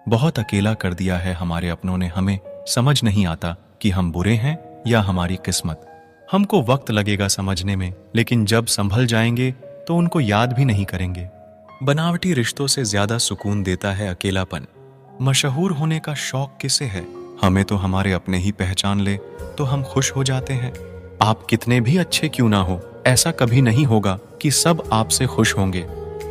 बहुत अकेला कर दिया है हमारे अपनों ने हमें। समझ नहीं आता कि हम बुरे हैं या हमारी किस्मत। हमको वक्त लगेगा समझने में, लेकिन जब संभल जाएंगे तो उनको याद भी नहीं करेंगे। बनावटी रिश्तों से ज्यादा सुकून देता है अकेलापन। मशहूर होने का शौक किसे है? हमें तो हमारे अपने ही पहचान ले तो हम खुश हो जाते हैं। आप कितने भी अच्छे क्यों ना हो, ऐसा कभी नहीं होगा कि सब आपसे खुश होंगे।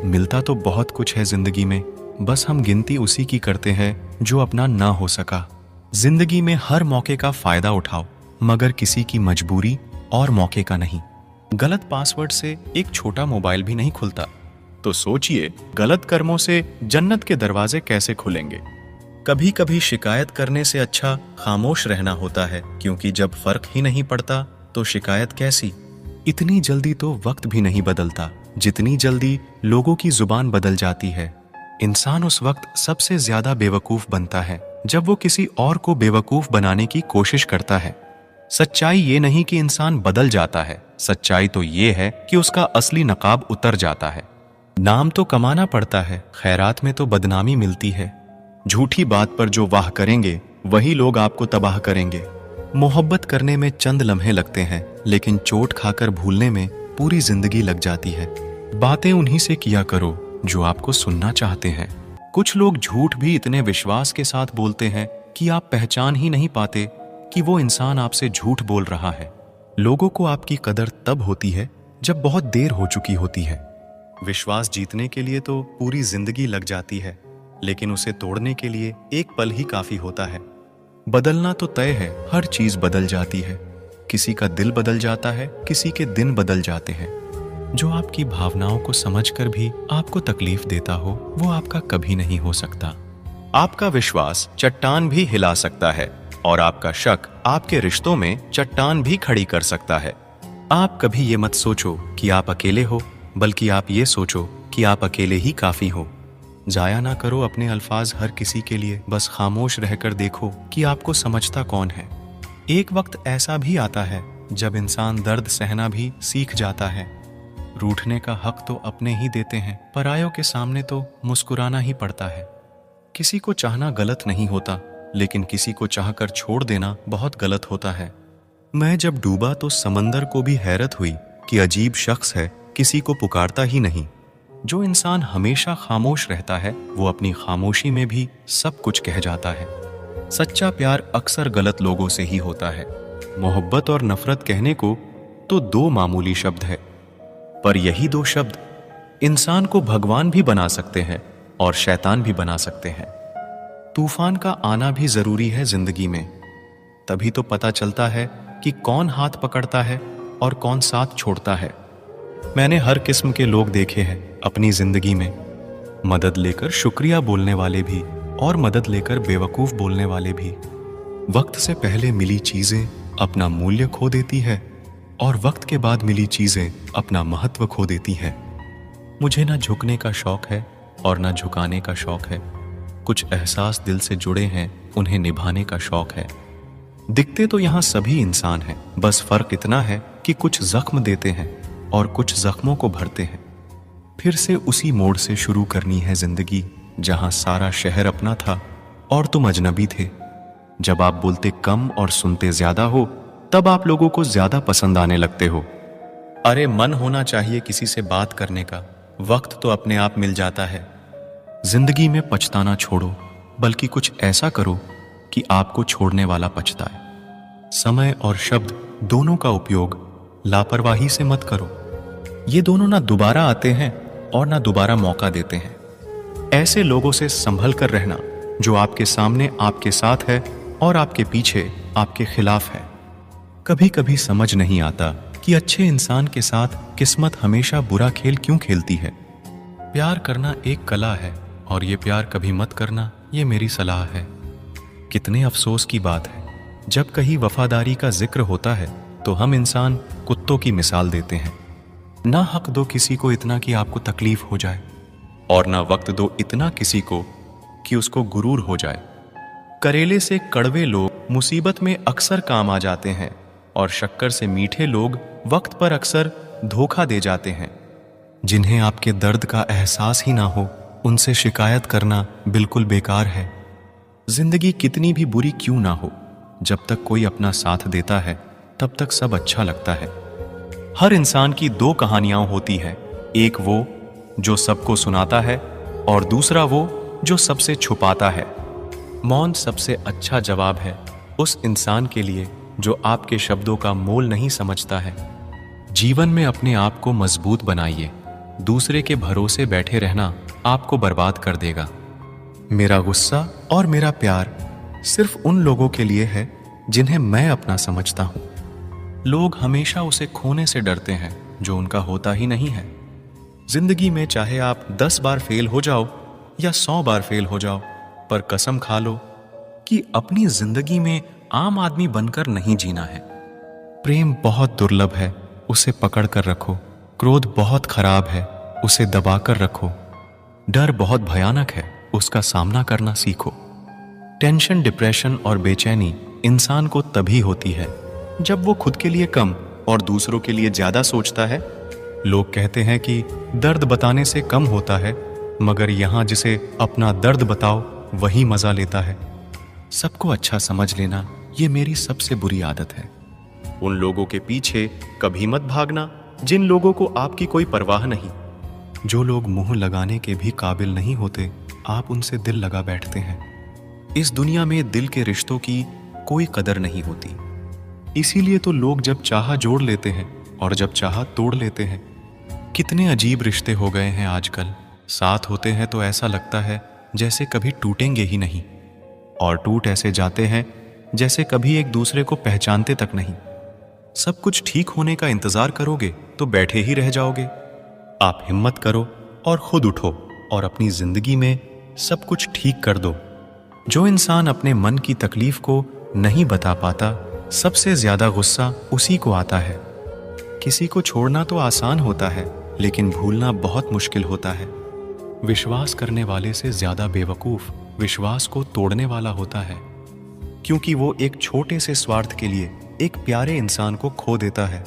मिलता तो बहुत कुछ है जिंदगी में, बस हम गिनती उसी की करते हैं जो अपना ना हो सका। जिंदगी में हर मौके का फायदा उठाओ, मगर किसी की मजबूरी और मौके का नहीं। गलत पासवर्ड से एक छोटा मोबाइल भी नहीं खुलता, तो सोचिए गलत कर्मों से जन्नत के दरवाजे कैसे खुलेंगे। कभी कभी शिकायत करने से अच्छा खामोश रहना होता है, क्योंकि जब फर्क ही नहीं पड़ता तो शिकायत कैसी। इतनी जल्दी तो वक्त भी नहीं बदलता जितनी जल्दी लोगों की जुबान बदल जाती है। इंसान उस वक्त सबसे ज्यादा बेवकूफ बनता है जब वो किसी और को बेवकूफ बनाने की कोशिश करता है। सच्चाई ये नहीं कि इंसान बदल जाता है, सच्चाई तो ये है कि उसका असली नकाब उतर जाता है। नाम तो कमाना पड़ता है, खैरात में तो बदनामी मिलती है। झूठी बात पर जो वाह करेंगे वही लोग आपको तबाह करेंगे। मोहब्बत करने में चंद लम्हे लगते हैं, लेकिन चोट खाकर भूलने में पूरी जिंदगी लग जाती है। बातें उन्हीं से किया करो जो आपको सुनना चाहते हैं। कुछ लोग झूठ भी इतने विश्वास के साथ बोलते हैं कि आप पहचान ही नहीं पाते कि वो इंसान आपसे झूठ बोल रहा है। लोगों को आपकी कदर तब होती है जब बहुत देर हो चुकी होती है। विश्वास जीतने के लिए तो पूरी जिंदगी लग जाती है, लेकिन उसे तोड़ने के लिए एक पल ही काफी होता है। बदलना तो तय है, हर चीज बदल जाती है। किसी का दिल बदल जाता है, किसी के दिन बदल जाते हैं। जो आपकी भावनाओं को समझकर भी आपको तकलीफ देता हो, वो आपका कभी नहीं हो सकता। आपका विश्वास चट्टान भी हिला सकता है, और आपका शक आपके रिश्तों में चट्टान भी खड़ी कर सकता है। आप कभी ये मत सोचो कि आप अकेले हो, बल्कि आप ये सोचो कि आप अकेले ही काफी हो। जाया ना करो अपने अल्फाज हर किसी के लिए, बस खामोश रहकर देखो कि आपको समझता कौन है। एक वक्त ऐसा भी आता है जब इंसान दर्द सहना भी सीख जाता है। रूठने का हक तो अपने ही देते हैं, परायों के सामने तो मुस्कुराना ही पड़ता है। किसी को चाहना गलत नहीं होता, लेकिन किसी को चाहकर छोड़ देना बहुत गलत होता है। मैं जब डूबा तो समंदर को भी हैरत हुई कि अजीब शख्स है, किसी को पुकारता ही नहीं। जो इंसान हमेशा खामोश रहता है, वो अपनी खामोशी में भी सब कुछ कह जाता है। सच्चा प्यार अक्सर गलत लोगों से ही होता है। मोहब्बत और नफरत कहने को तो दो मामूली शब्द है, पर यही दो शब्द इंसान को भगवान भी बना सकते हैं और शैतान भी बना सकते हैं। तूफान का आना भी जरूरी है जिंदगी में, तभी तो पता चलता है कि कौन हाथ पकड़ता है और कौन साथ छोड़ता है। मैंने हर किस्म के लोग देखे हैं अपनी जिंदगी में, मदद लेकर शुक्रिया बोलने वाले भी और मदद लेकर बेवकूफ बोलने वाले भी। वक्त से पहले मिली चीजें अपना मूल्य खो देती है, और वक्त के बाद मिली चीजें अपना महत्व खो देती हैं। मुझे ना झुकने का शौक है और ना झुकाने का शौक है। कुछ एहसास दिल से जुड़े हैं, उन्हें निभाने का शौक है। दिखते तो यहाँ सभी इंसान हैं, बस फर्क इतना है कि कुछ जख्म देते हैं और कुछ जख्मों को भरते हैं। फिर से उसी मोड़ से शुरू करनी है जिंदगी, जहां सारा शहर अपना था और तुम अजनबी थे। जब आप बोलते कम और सुनते ज्यादा हो, तब आप लोगों को ज्यादा पसंद आने लगते हो। अरे मन होना चाहिए किसी से बात करने का, वक्त तो अपने आप मिल जाता है। जिंदगी में पछताना छोड़ो, बल्कि कुछ ऐसा करो कि आपको छोड़ने वाला पछताए। समय और शब्द दोनों का उपयोग लापरवाही से मत करो। ये दोनों ना दोबारा आते हैं और ना दोबारा मौका देते हैं। ऐसे लोगों से संभल कर रहना जो आपके सामने आपके साथ है और आपके पीछे आपके खिलाफ है। कभी कभी समझ नहीं आता कि अच्छे इंसान के साथ किस्मत हमेशा बुरा खेल क्यों खेलती है। प्यार करना एक कला है, और ये प्यार कभी मत करना, ये मेरी सलाह है। कितने अफसोस की बात है, जब कहीं वफादारी का जिक्र होता है तो हम इंसान कुत्तों की मिसाल देते हैं। ना हक दो किसी को इतना कि आपको तकलीफ हो जाए, और ना वक्त दो इतना किसी को कि उसको गुरूर हो जाए। करेले से कड़वे लोग मुसीबत में अक्सर काम आ जाते हैं, और शक्कर से मीठे लोग वक्त पर अक्सर धोखा दे जाते हैं। जिन्हें आपके दर्द का एहसास ही ना हो, उनसे शिकायत करना बिल्कुल बेकार है। जिंदगी कितनी भी बुरी क्यों ना हो, जब तक कोई अपना साथ देता है तब तक सब अच्छा लगता है। हर इंसान की दो कहानियां होती है, एक वो जो सबको सुनाता है और दूसरा वो जो सबसे छुपाता है। मौन सबसे अच्छा जवाब है उस इंसान के लिए जो आपके शब्दों का मोल नहीं समझता है। जीवन में अपने आप को मजबूत बनाइए, दूसरे के भरोसे बैठे रहना आपको बर्बाद कर देगा। मेरा गुस्सा और मेरा प्यार सिर्फ उन लोगों के लिए है जिन्हें मैं अपना समझता हूं। लोग हमेशा उसे खोने से डरते हैं जो उनका होता ही नहीं है। जिंदगी में चाहे आप 10 बार फेल हो जाओ या 100 बार फेल हो जाओ, पर कसम खा लो कि अपनी जिंदगी में आम आदमी बनकर नहीं जीना है। प्रेम बहुत दुर्लभ है, उसे पकड़ कर रखो। क्रोध बहुत खराब है, उसे दबा कर रखो। डर बहुत भयानक है, उसका सामना करना सीखो। टेंशन, डिप्रेशन और बेचैनी इंसान को तभी होती है जब वो खुद के लिए कम और दूसरों के लिए ज्यादा सोचता है। लोग कहते हैं कि दर्द बताने से कम होता है, मगर यहां जिसे अपना दर्द बताओ वही मजा लेता है। सबको अच्छा समझ लेना ये मेरी सबसे बुरी आदत है। उन लोगों के पीछे कभी मत भागना जिन लोगों को आपकी कोई परवाह नहीं। जो लोग मुंह लगाने के भी काबिल नहीं होते, आप उनसे दिल लगा बैठते हैं। इस दुनिया में दिल के रिश्तों की कोई कदर नहीं होती, इसीलिए तो लोग जब चाहा जोड़ लेते हैं और जब चाहा तोड़ लेते हैं। कितने अजीब रिश्ते हो गए हैं आजकल। साथ होते हैं तो ऐसा लगता है जैसे कभी टूटेंगे ही नहीं, और टूट ऐसे जाते हैं जैसे कभी एक दूसरे को पहचानते तक नहीं। सब कुछ ठीक होने का इंतजार करोगे तो बैठे ही रह जाओगे। आप हिम्मत करो और खुद उठो और अपनी जिंदगी में सब कुछ ठीक कर दो। जो इंसान अपने मन की तकलीफ को नहीं बता पाता, सबसे ज्यादा गुस्सा उसी को आता है। किसी को छोड़ना तो आसान होता है, लेकिन भूलना बहुत मुश्किल होता है। विश्वास करने वाले से ज्यादा बेवकूफ विश्वास को तोड़ने वाला होता है, क्योंकि वो एक छोटे से स्वार्थ के लिए एक प्यारे इंसान को खो देता है।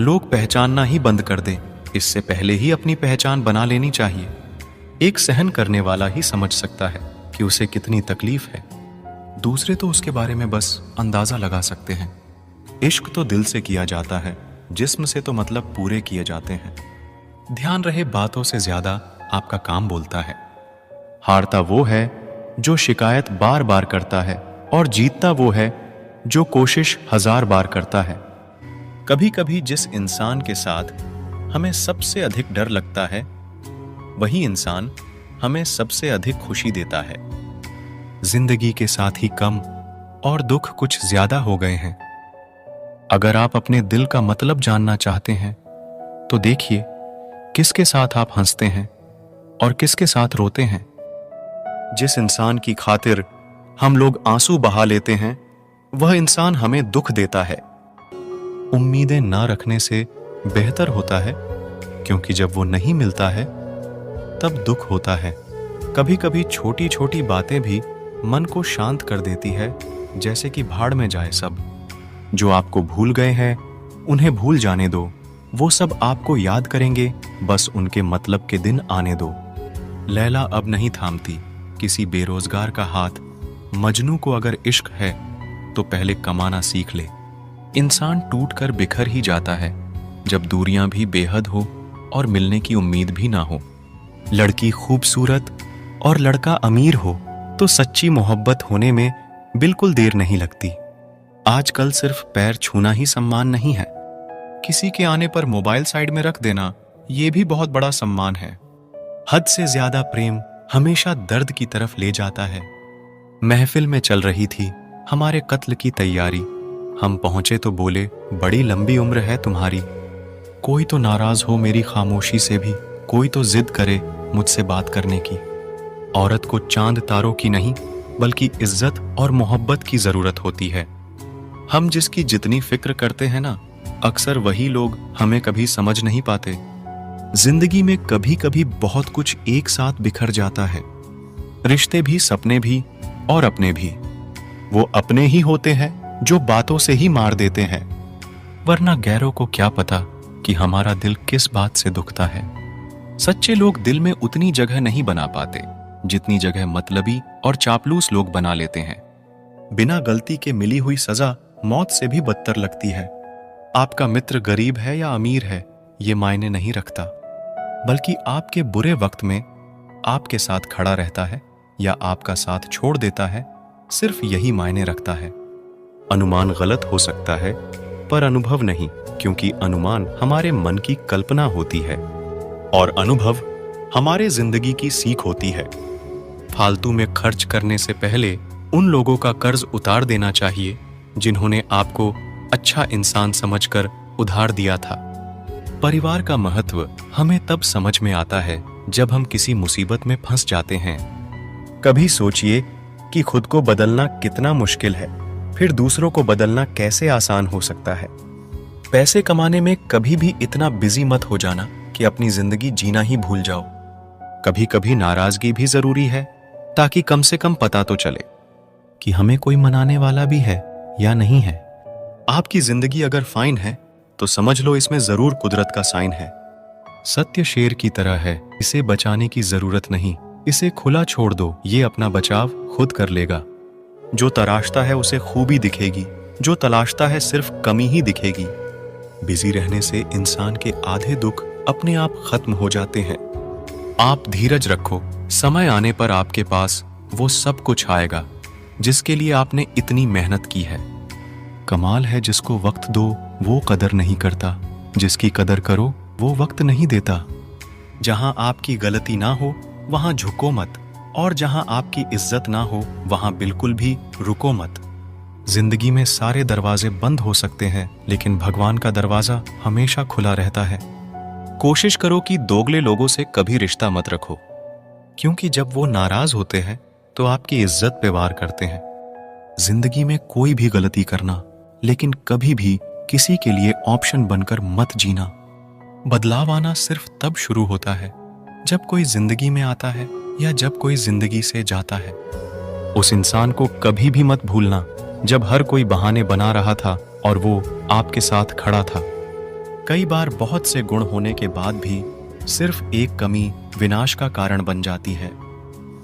लोग पहचानना ही बंद कर दें, इससे पहले ही अपनी पहचान बना लेनी चाहिए। एक सहन करने वाला ही समझ सकता है कि उसे कितनी तकलीफ है। दूसरे तो उसके बारे में बस अंदाजा लगा सकते हैं। इश्क तो दिल से किया जाता है, जिस्म से तो मतलब पूरे किए जाते हैं। ध्यान रहे, बातों से ज्यादा आपका काम बोलता है। हारता वो है जो शिकायत बार बार करता है, और जीतता वो है जो कोशिश 1000 बार करता है। कभी कभी जिस इंसान के साथ हमें सबसे अधिक डर लगता है, वही इंसान हमें सबसे अधिक खुशी देता है। जिंदगी के साथ ही कम और दुख कुछ ज्यादा हो गए हैं। अगर आप अपने दिल का मतलब जानना चाहते हैं तो देखिए किसके साथ आप हंसते हैं और किसके साथ रोते हैं। जिस इंसान की खातिर हम लोग आंसू बहा लेते हैं, वह इंसान हमें दुख देता है। उम्मीदें ना रखने से बेहतर होता है, क्योंकि जब वो नहीं मिलता है तब दुख होता है। कभी कभी छोटी छोटी बातें भी मन को शांत कर देती है, जैसे कि भाड़ में जाए सब। जो आपको भूल गए हैं उन्हें भूल जाने दो, वो सब आपको याद करेंगे, बस उनके मतलब के दिन आने दो। लैला अब नहीं थामती किसी बेरोजगार का हाथ। मजनू को अगर इश्क है तो पहले कमाना सीख ले। इंसान टूट कर बिखर ही जाता है जब दूरियां भी बेहद हो और मिलने की उम्मीद भी ना हो। लड़की खूबसूरत और लड़का अमीर हो तो सच्ची मोहब्बत होने में बिल्कुल देर नहीं लगती। आजकल सिर्फ पैर छूना ही सम्मान नहीं है, किसी के आने पर मोबाइल साइड में रख देना ये भी बहुत बड़ा सम्मान है। हद से ज्यादा प्रेम हमेशा दर्द की तरफ ले जाता है। महफिल में चल रही थी हमारे कत्ल की तैयारी। हम पहुंचे तो बोले, बड़ी लंबी उम्र है तुम्हारी। कोई तो नाराज हो मेरी खामोशी से भी, कोई तो जिद करे मुझसे बात करने की। औरत को चांद तारों की नहीं बल्कि इज्जत और मोहब्बत की जरूरत होती है। हम जिसकी जितनी फिक्र करते हैं ना, अक्सर वही लोग हमें कभी समझ नहीं पाते। जिंदगी में कभी कभी बहुत कुछ एक साथ बिखर जाता है, रिश्ते भी, सपने भी और अपने भी। वो अपने ही होते हैं जो बातों से ही मार देते हैं, वरना गैरों को क्या पता कि हमारा दिल किस बात से दुखता है। सच्चे लोग दिल में उतनी जगह नहीं बना पाते जितनी जगह मतलबी और चापलूस लोग बना लेते हैं। बिना गलती के मिली हुई सजा मौत से भी बदतर लगती है। आपका मित्र गरीब है या अमीर है, ये मायने नहीं रखता, बल्कि आपके बुरे वक्त में आपके साथ खड़ा रहता है या आपका साथ छोड़ देता है, सिर्फ यही मायने रखता है। अनुमान गलत हो सकता है, पर अनुभव नहीं, क्योंकि अनुमान हमारे मन की कल्पना होती है और अनुभव हमारे जिंदगी की सीख होती है। फालतू में खर्च करने से पहले उन लोगों का कर्ज उतार देना चाहिए जिन्होंने आपको अच्छा इंसान समझकर उधार दिया था। परिवार का महत्व हमें तब समझ में आता है जब हम किसी मुसीबत में फंस जाते हैं। कभी सोचिए कि खुद को बदलना कितना मुश्किल है, फिर दूसरों को बदलना कैसे आसान हो सकता है। पैसे कमाने में कभी भी इतना बिजी मत हो जाना कि अपनी जिंदगी जीना ही भूल जाओ। कभी कभी नाराजगी भी जरूरी है, ताकि कम से कम पता तो चले कि हमें कोई मनाने वाला भी है या नहीं है। आपकी जिंदगी अगर फाइन है तो समझ लो इसमें जरूर कुदरत का साइन है। सत्य शेर की तरह है, इसे बचाने की जरूरत नहीं, इसे खुला छोड़ दो, ये अपना बचाव खुद कर लेगा। जो तराशता है उसे खूबी दिखेगी, जो तलाशता है सिर्फ कमी ही दिखेगी। बिजी रहने से इंसान के आधे दुख अपने आप खत्म हो जाते हैं। आप धीरज रखो, समय आने पर आपके पास वो सब कुछ आएगा जिसके लिए आपने इतनी मेहनत की है। कमाल है जिसको वक्त दो वो कदर नहीं करता, जिसकी कदर करो वो वक्त नहीं देता। जहां आपकी गलती ना हो वहां झुको मत, और जहां आपकी इज्जत ना हो वहां बिल्कुल भी रुको मत। जिंदगी में सारे दरवाजे बंद हो सकते हैं, लेकिन भगवान का दरवाजा हमेशा खुला रहता है। कोशिश करो कि दोगले लोगों से कभी रिश्ता मत रखो, क्योंकि जब वो नाराज होते हैं तो आपकी इज्जत पे वार करते हैं। जिंदगी में कोई भी गलती करना, लेकिन कभी भी किसी के लिए ऑप्शन बनकर मत जीना। बदलाव आना सिर्फ तब शुरू होता है जब कोई जिंदगी में आता है या जब कोई जिंदगी से जाता है। उस इंसान को कभी भी मत भूलना जब हर कोई बहाने बना रहा था और वो आपके साथ खड़ा था। कई बार बहुत से गुण होने के बाद भी सिर्फ एक कमी विनाश का कारण बन जाती है।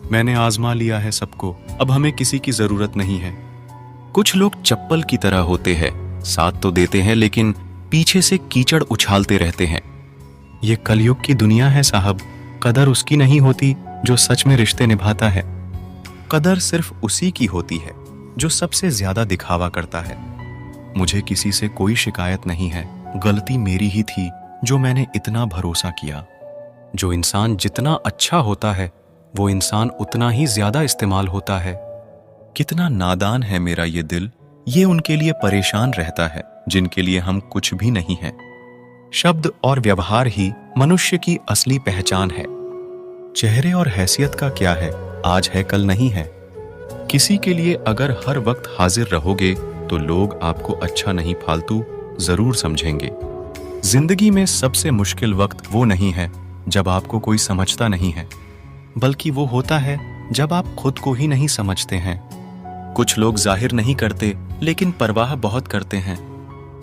मैंने आजमा लिया है सबको, अब हमें किसी की जरूरत नहीं है। कुछ लोग चप्पल की तरह होते हैं, साथ तो देते हैं लेकिन पीछे से कीचड़ उछालते रहते हैं। ये कलयुग की दुनिया है साहब, कदर उसकी नहीं होती जो सच में रिश्ते निभाता है। कदर सिर्फ उसी की होती है जो सबसे ज्यादा दिखावा करता है। मुझे किसी से कोई शिकायत नहीं है, गलती मेरी ही थी जो मैंने इतना भरोसा किया। जो इंसान जितना अच्छा होता है वो इंसान उतना ही ज्यादा इस्तेमाल होता है। कितना नादान है मेरा ये दिल, ये उनके लिए परेशान रहता है जिनके लिए हम कुछ भी नहीं हैं। शब्द और व्यवहार ही मनुष्य की असली पहचान है। चेहरे और हैसियत का क्या है, आज है कल नहीं है। किसी के लिए अगर हर वक्त हाजिर रहोगे तो लोग आपको अच्छा नहीं फालतू जरूर समझेंगे। जिंदगी में सबसे मुश्किल वक्त वो नहीं है जब आपको कोई समझता नहीं है, बल्कि वो होता है जब आप खुद को ही नहीं समझते हैं। कुछ लोग जाहिर नहीं करते लेकिन परवाह बहुत करते हैं।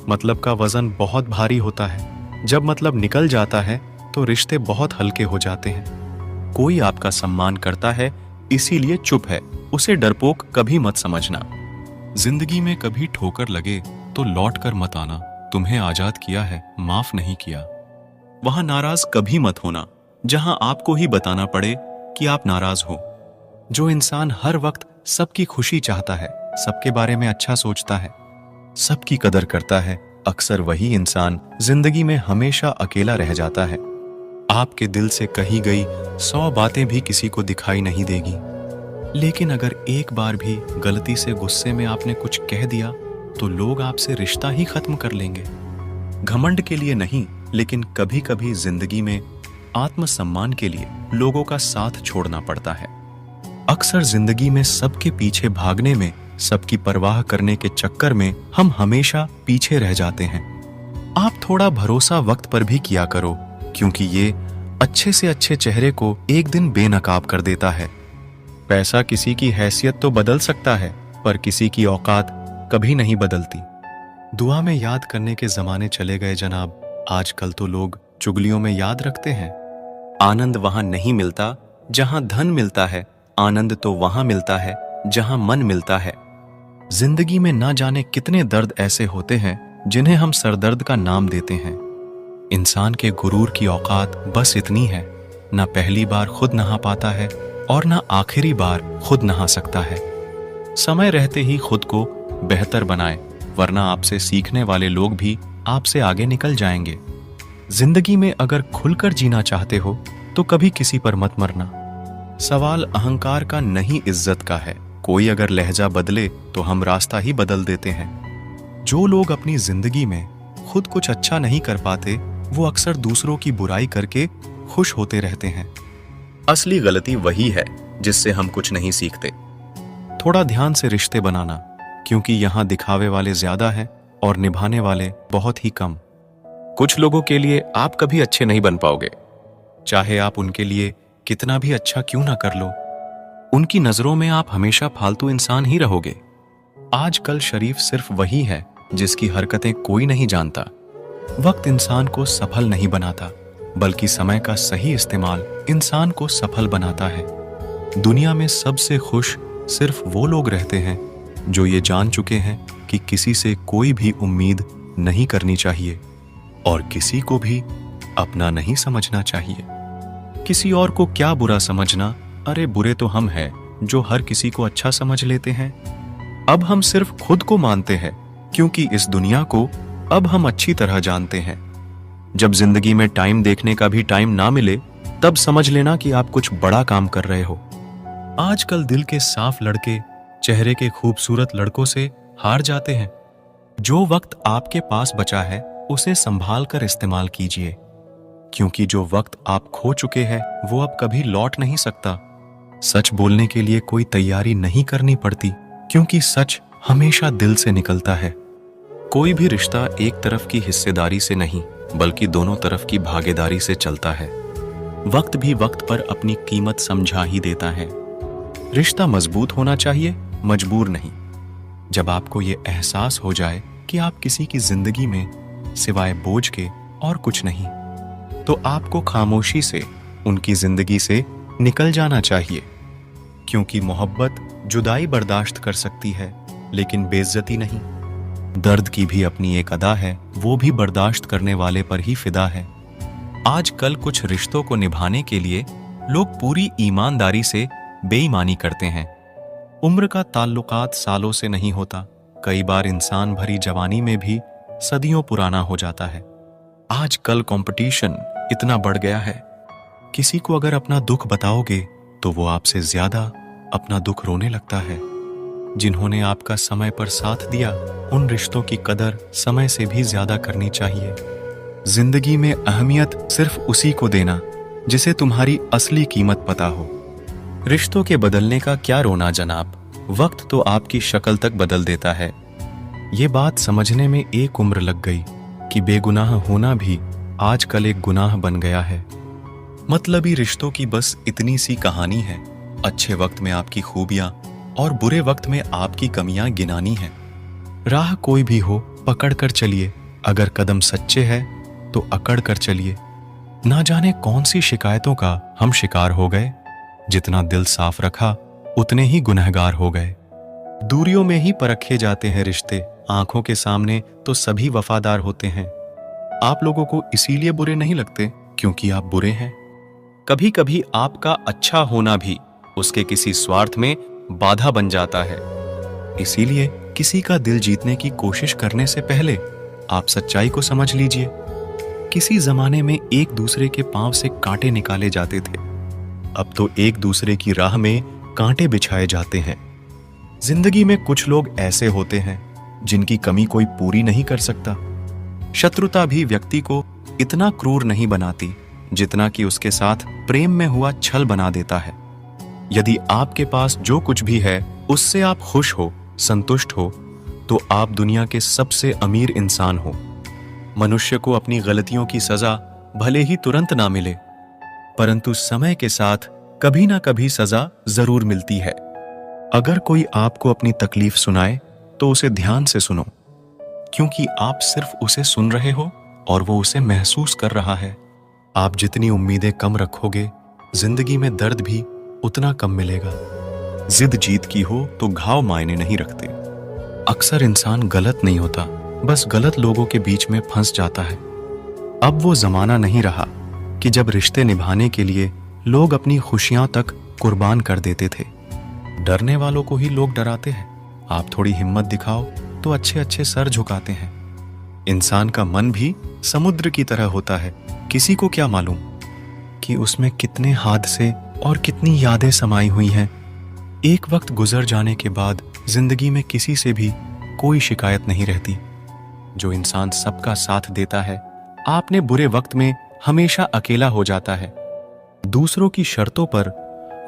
मतलब का वजन बहुत भारी होता है, जब मतलब निकल जाता है तो रिश्ते बहुत हल्के हो जाते हैं। कोई आपका सम्मान करता है इसीलिए चुप है, उसे डरपोक कभी मत समझना। जिंदगी में कभी ठोकर लगे तो लौट कर मत आना, तुम्हें आजाद किया है माफ नहीं किया। वहां नाराज कभी मत होना जहां आपको ही बताना पड़े कि आप नाराज हो। जो इंसान हर वक्त सबकी खुशी चाहता है, सबके बारे में अच्छा सोचता है, सबकी कदर करता है, अक्सर वही इंसान जिंदगी में हमेशा अकेला रह जाता है। आपके दिल से कही गई 100 बातें भी किसी को दिखाई नहीं देगी, लेकिन अगर एक बार भी गलती से गुस्से में आपने कुछ कह दिया तो लोग आपसे रिश्ता ही खत्म कर लेंगे। घमंड के लिए नहीं, लेकिन कभी कभी जिंदगी में आत्मसम्मान के लिए लोगों का साथ छोड़ना पड़ता है। अक्सर जिंदगी में सबके पीछे भागने में, सबकी परवाह करने के चक्कर में हम हमेशा पीछे रह जाते हैं। आप थोड़ा भरोसा वक्त पर भी किया करो, क्योंकि ये अच्छे से अच्छे चेहरे को एक दिन बेनकाब कर देता है। पैसा किसी की हैसियत तो बदल सकता है, पर किसी की औकात कभी नहीं बदलती। दुआ में याद करने के जमाने चले गए जनाब, आजकल तो लोग चुगलियों में याद रखते हैं। आनंद वहां नहीं मिलता जहां धन मिलता है, आनंद तो वहां मिलता है जहां मन मिलता है। जिंदगी में ना जाने कितने दर्द ऐसे होते हैं जिन्हें हम सरदर्द का नाम देते हैं। इंसान के गुरूर की औकात बस इतनी है, ना पहली बार खुद नहा पाता है और ना आखिरी बार खुद नहा सकता है। समय रहते ही खुद को बेहतर बनाए, वरना आपसे सीखने वाले लोग भी आपसे आगे निकल जाएंगे। जिंदगी में अगर खुलकर जीना चाहते हो तो कभी किसी पर मत मरना। सवाल अहंकार का नहीं, इज्जत का है। कोई अगर लहजा बदले तो हम रास्ता ही बदल देते हैं। जो लोग अपनी जिंदगी में खुद कुछ अच्छा नहीं कर पाते, वो अक्सर दूसरों की बुराई करके खुश होते रहते हैं। असली गलती वही है जिससे हम कुछ नहीं सीखते। थोड़ा ध्यान से रिश्ते बनाना, क्योंकि यहां दिखावे वाले ज्यादा हैं और निभाने वाले बहुत ही कम। कुछ लोगों के लिए आप कभी अच्छे नहीं बन पाओगे, चाहे आप उनके लिए कितना भी अच्छा क्यों ना कर लो। उनकी नजरों में आप हमेशा फालतू इंसान ही रहोगे। आजकल शरीफ सिर्फ वही है जिसकी हरकतें कोई नहीं जानता। वक्त इंसान को सफल नहीं बनाता, बल्कि समय का सही इस्तेमाल इंसान को सफल बनाता है। दुनिया में सबसे खुश सिर्फ वो लोग रहते हैं जो ये जान चुके हैं कि किसी से कोई भी उम्मीद नहीं करनी चाहिए और किसी को भी अपना नहीं समझना चाहिए। किसी और को क्या बुरा समझना, अरे बुरे तो हम हैं जो हर किसी को अच्छा समझ लेते हैं। अब हम सिर्फ खुद को मानते हैं, क्योंकि इस दुनिया को अब हम अच्छी तरह जानते हैं। जब जिंदगी में टाइम देखने का भी टाइम ना मिले, तब समझ लेना कि आप कुछ बड़ा काम कर रहे हो। आजकल दिल के साफ लड़के चेहरे के खूबसूरत लड़कों से हार जाते हैं। जो वक्त आपके पास बचा है उसे संभाल कर इस्तेमाल कीजिए, क्योंकि जो वक्त आप खो चुके हैं वो अब कभी लौट नहीं सकता। सच बोलने के लिए कोई तैयारी नहीं करनी पड़ती, क्योंकि सच हमेशा दिल से निकलता है। कोई भी रिश्ता एक तरफ की हिस्सेदारी से नहीं, बल्कि दोनों तरफ की भागीदारी से चलता है। वक्त भी वक्त पर अपनी कीमत समझा ही देता है। रिश्ता मजबूत होना चाहिए, मजबूर नहीं। जब आपको ये एहसास हो जाए कि आप किसी की जिंदगी में सिवाय बोझ के और कुछ नहीं, तो आपको खामोशी से उनकी जिंदगी से निकल जाना चाहिए, क्योंकि मोहब्बत जुदाई बर्दाश्त कर सकती है, लेकिन बेइज्जती नहीं। दर्द की भी अपनी एक अदा है, वो भी बर्दाश्त करने वाले पर ही फिदा है। आजकल कुछ रिश्तों को निभाने के लिए लोग पूरी ईमानदारी से बेईमानी करते हैं। उम्र का ताल्लुकात सालों से नहीं होता। कई बार इंसान भरी जवानी में भी सदियों पुराना हो जाता है। आजकल कंपटीशन इतना बढ़ गया है, किसी को अगर अपना दुख बताओगे तो वो आपसे ज्यादा अपना दुख रोने लगता है। जिन्होंने आपका समय पर साथ दिया, उन रिश्तों की कदर समय से भी ज्यादा करनी चाहिए। जिंदगी में अहमियत सिर्फ उसी को देना जिसे तुम्हारी असली कीमत पता हो। रिश्तों के बदलने का क्या रोना जनाब, वक्त तो आपकी शक्ल तक बदल देता है। ये बात समझने में एक उम्र लग गई कि बेगुनाह होना भी आजकल एक गुनाह बन गया है। मतलबी रिश्तों की बस इतनी सी कहानी है। अच्छे वक्त में आपकी खूबियां और बुरे वक्त में आपकी कमियां गिनानी है। राह कोई भी हो, पकड़ कर चलिए। अगर कदम सच्चे हैं तो अकड़ कर चलिए। ना जाने कौन सी शिकायतों का हम शिकार हो गए। जितना दिल साफ रखा उतने ही गुनहगार हो गए। दूरियों में ही परखे जाते हैं रिश्ते, आंखों के सामने तो सभी वफादार होते हैं। आप लोगों को इसीलिए बुरे नहीं लगते क्योंकि आप बुरे हैं। कभी कभी आपका अच्छा होना भी उसके किसी स्वार्थ में बाधा बन जाता है। इसीलिए किसी का दिल जीतने की कोशिश करने से पहले आप सच्चाई को समझ लीजिए। किसी जमाने में एक दूसरे के पांव से कांटे निकाले जाते थे, अब तो एक दूसरे की राह में कांटे बिछाए जाते हैं। जिंदगी में कुछ लोग ऐसे होते हैं जिनकी कमी कोई पूरी नहीं कर सकता। शत्रुता भी व्यक्ति को इतना क्रूर नहीं बनाती जितना कि उसके साथ प्रेम में हुआ छल बना देता है। यदि आपके पास जो कुछ भी है उससे आप खुश हो, संतुष्ट हो, तो आप दुनिया के सबसे अमीर इंसान हो। मनुष्य को अपनी गलतियों की सजा भले ही तुरंत ना मिले, परंतु समय के साथ कभी ना कभी सजा जरूर मिलती है। अगर कोई आपको अपनी तकलीफ सुनाए तो उसे ध्यान से सुनो, क्योंकि आप सिर्फ उसे सुन रहे हो और वो उसे महसूस कर रहा है। आप जितनी उम्मीदें कम रखोगे जिंदगी में दर्द भी उतना कम मिलेगा। जिद जीत की हो तो घाव मायने नहीं रखते। अक्सर इंसान गलत नहीं होता, बस गलत लोगों के बीच में फंस जाता है। अब वो जमाना नहीं रहा कि जब रिश्ते निभाने के लिए लोग अपनी खुशियां तक कुर्बान कर देते थे। डरने वालों को ही लोग डराते हैं। आप थोड़ी हिम्मत दिखाओ तो अच्छे अच्छे सर झुकाते हैं। इंसान का मन भी समुद्र की तरह होता है। किसी को क्या मालूम कि उसमें कितने हादसे और कितनी यादें समाई हुई हैं। एक वक्त गुजर जाने के बाद जिंदगी में किसी से भी कोई शिकायत नहीं रहती। जो इंसान सबका साथ देता है, आपने बुरे वक्त में हमेशा अकेला हो जाता है। दूसरों की शर्तों पर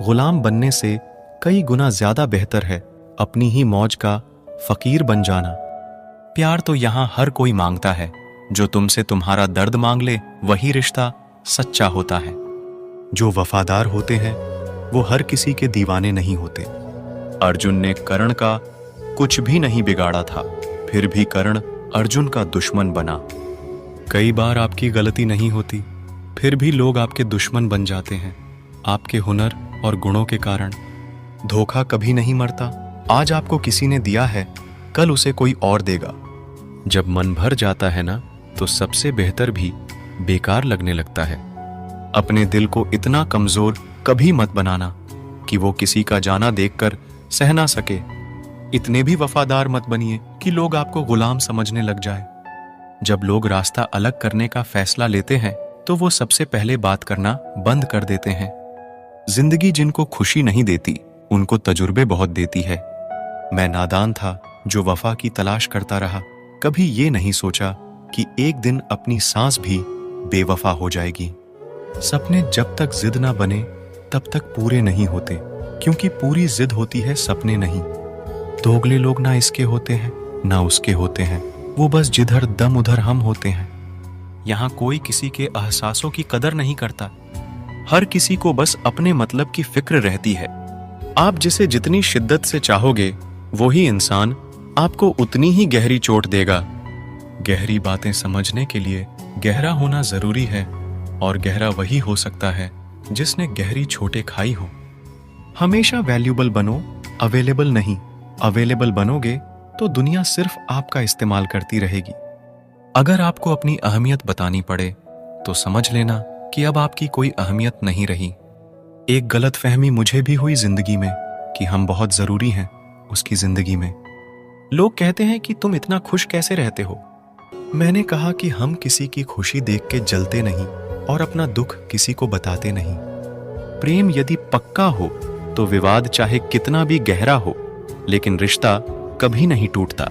गुलाम बनने से कई गुना ज्यादा बेहतर है अपनी ही मौज का फकीर बन जाना। प्यार तो यहां हर कोई मांगता है। जो तुमसे तुम्हारा दर्द मांग ले वही रिश्ता सच्चा होता है। जो वफादार होते हैं वो हर किसी के दीवाने नहीं होते। अर्जुन ने कर्ण का कुछ भी नहीं बिगाड़ा था, फिर भी कर्ण अर्जुन का दुश्मन बना। कई बार आपकी गलती नहीं होती, फिर भी लोग आपके दुश्मन बन जाते हैं, आपके हुनर और गुणों के कारण। धोखा कभी नहीं मरता। आज आपको किसी ने दिया है, कल उसे कोई और देगा। जब मन भर जाता है ना, तो सबसे बेहतर भी बेकार लगने लगता है। अपने दिल को इतना कमजोर कभी मत बनाना कि वो किसी का जाना देखकर सह ना सके। इतने भी वफादार मत बनिए कि लोग आपको गुलाम समझने लग जाए। जब लोग रास्ता अलग करने का फैसला लेते हैं तो वो सबसे पहले बात करना बंद कर देते हैं। जिंदगी जिनको खुशी नहीं देती, उनको तजुर्बे बहुत देती है। मैं नादान था जो वफा की तलाश करता रहा। कभी ये नहीं सोचा कि एक दिन अपनी सांस भी बेवफा हो जाएगी। सपने जब तक जिद ना बने तब तक पूरे नहीं होते, क्योंकि पूरी जिद होती है, सपने नहीं। दोगले लोग ना इसके होते हैं ना उसके होते हैं, वो बस जिधर दम उधर हम होते हैं। यहाँ कोई किसी के एहसासों की कदर नहीं करता। हर किसी को बस अपने मतलब की फिक्र रहती है। आप जिसे जितनी शिद्दत से चाहोगे, वही इंसान आपको उतनी ही गहरी चोट देगा। गहरी बातें समझने के लिए गहरा होना जरूरी है, और गहरा वही हो सकता है जिसने गहरी चोटें खाई हो। हमेशा वैल्यूबल बनो, अवेलेबल नहीं। अवेलेबल बनोगे तो दुनिया सिर्फ आपका इस्तेमाल करती रहेगी। अगर आपको अपनी अहमियत बतानी पड़े तो समझ लेना कि अब आपकी कोई अहमियत नहीं रही। एक गलतफहमी मुझे भी हुई जिंदगी में कि हम बहुत जरूरी हैं उसकी जिंदगी में। लोग कहते हैं कि तुम इतना खुश कैसे रहते हो। मैंने कहा कि हम किसी की खुशी देख के जलते नहीं और अपना दुख किसी को बताते नहीं। प्रेम यदि पक्का हो तो विवाद चाहे कितना भी गहरा हो, लेकिन रिश्ता कभी नहीं टूटता।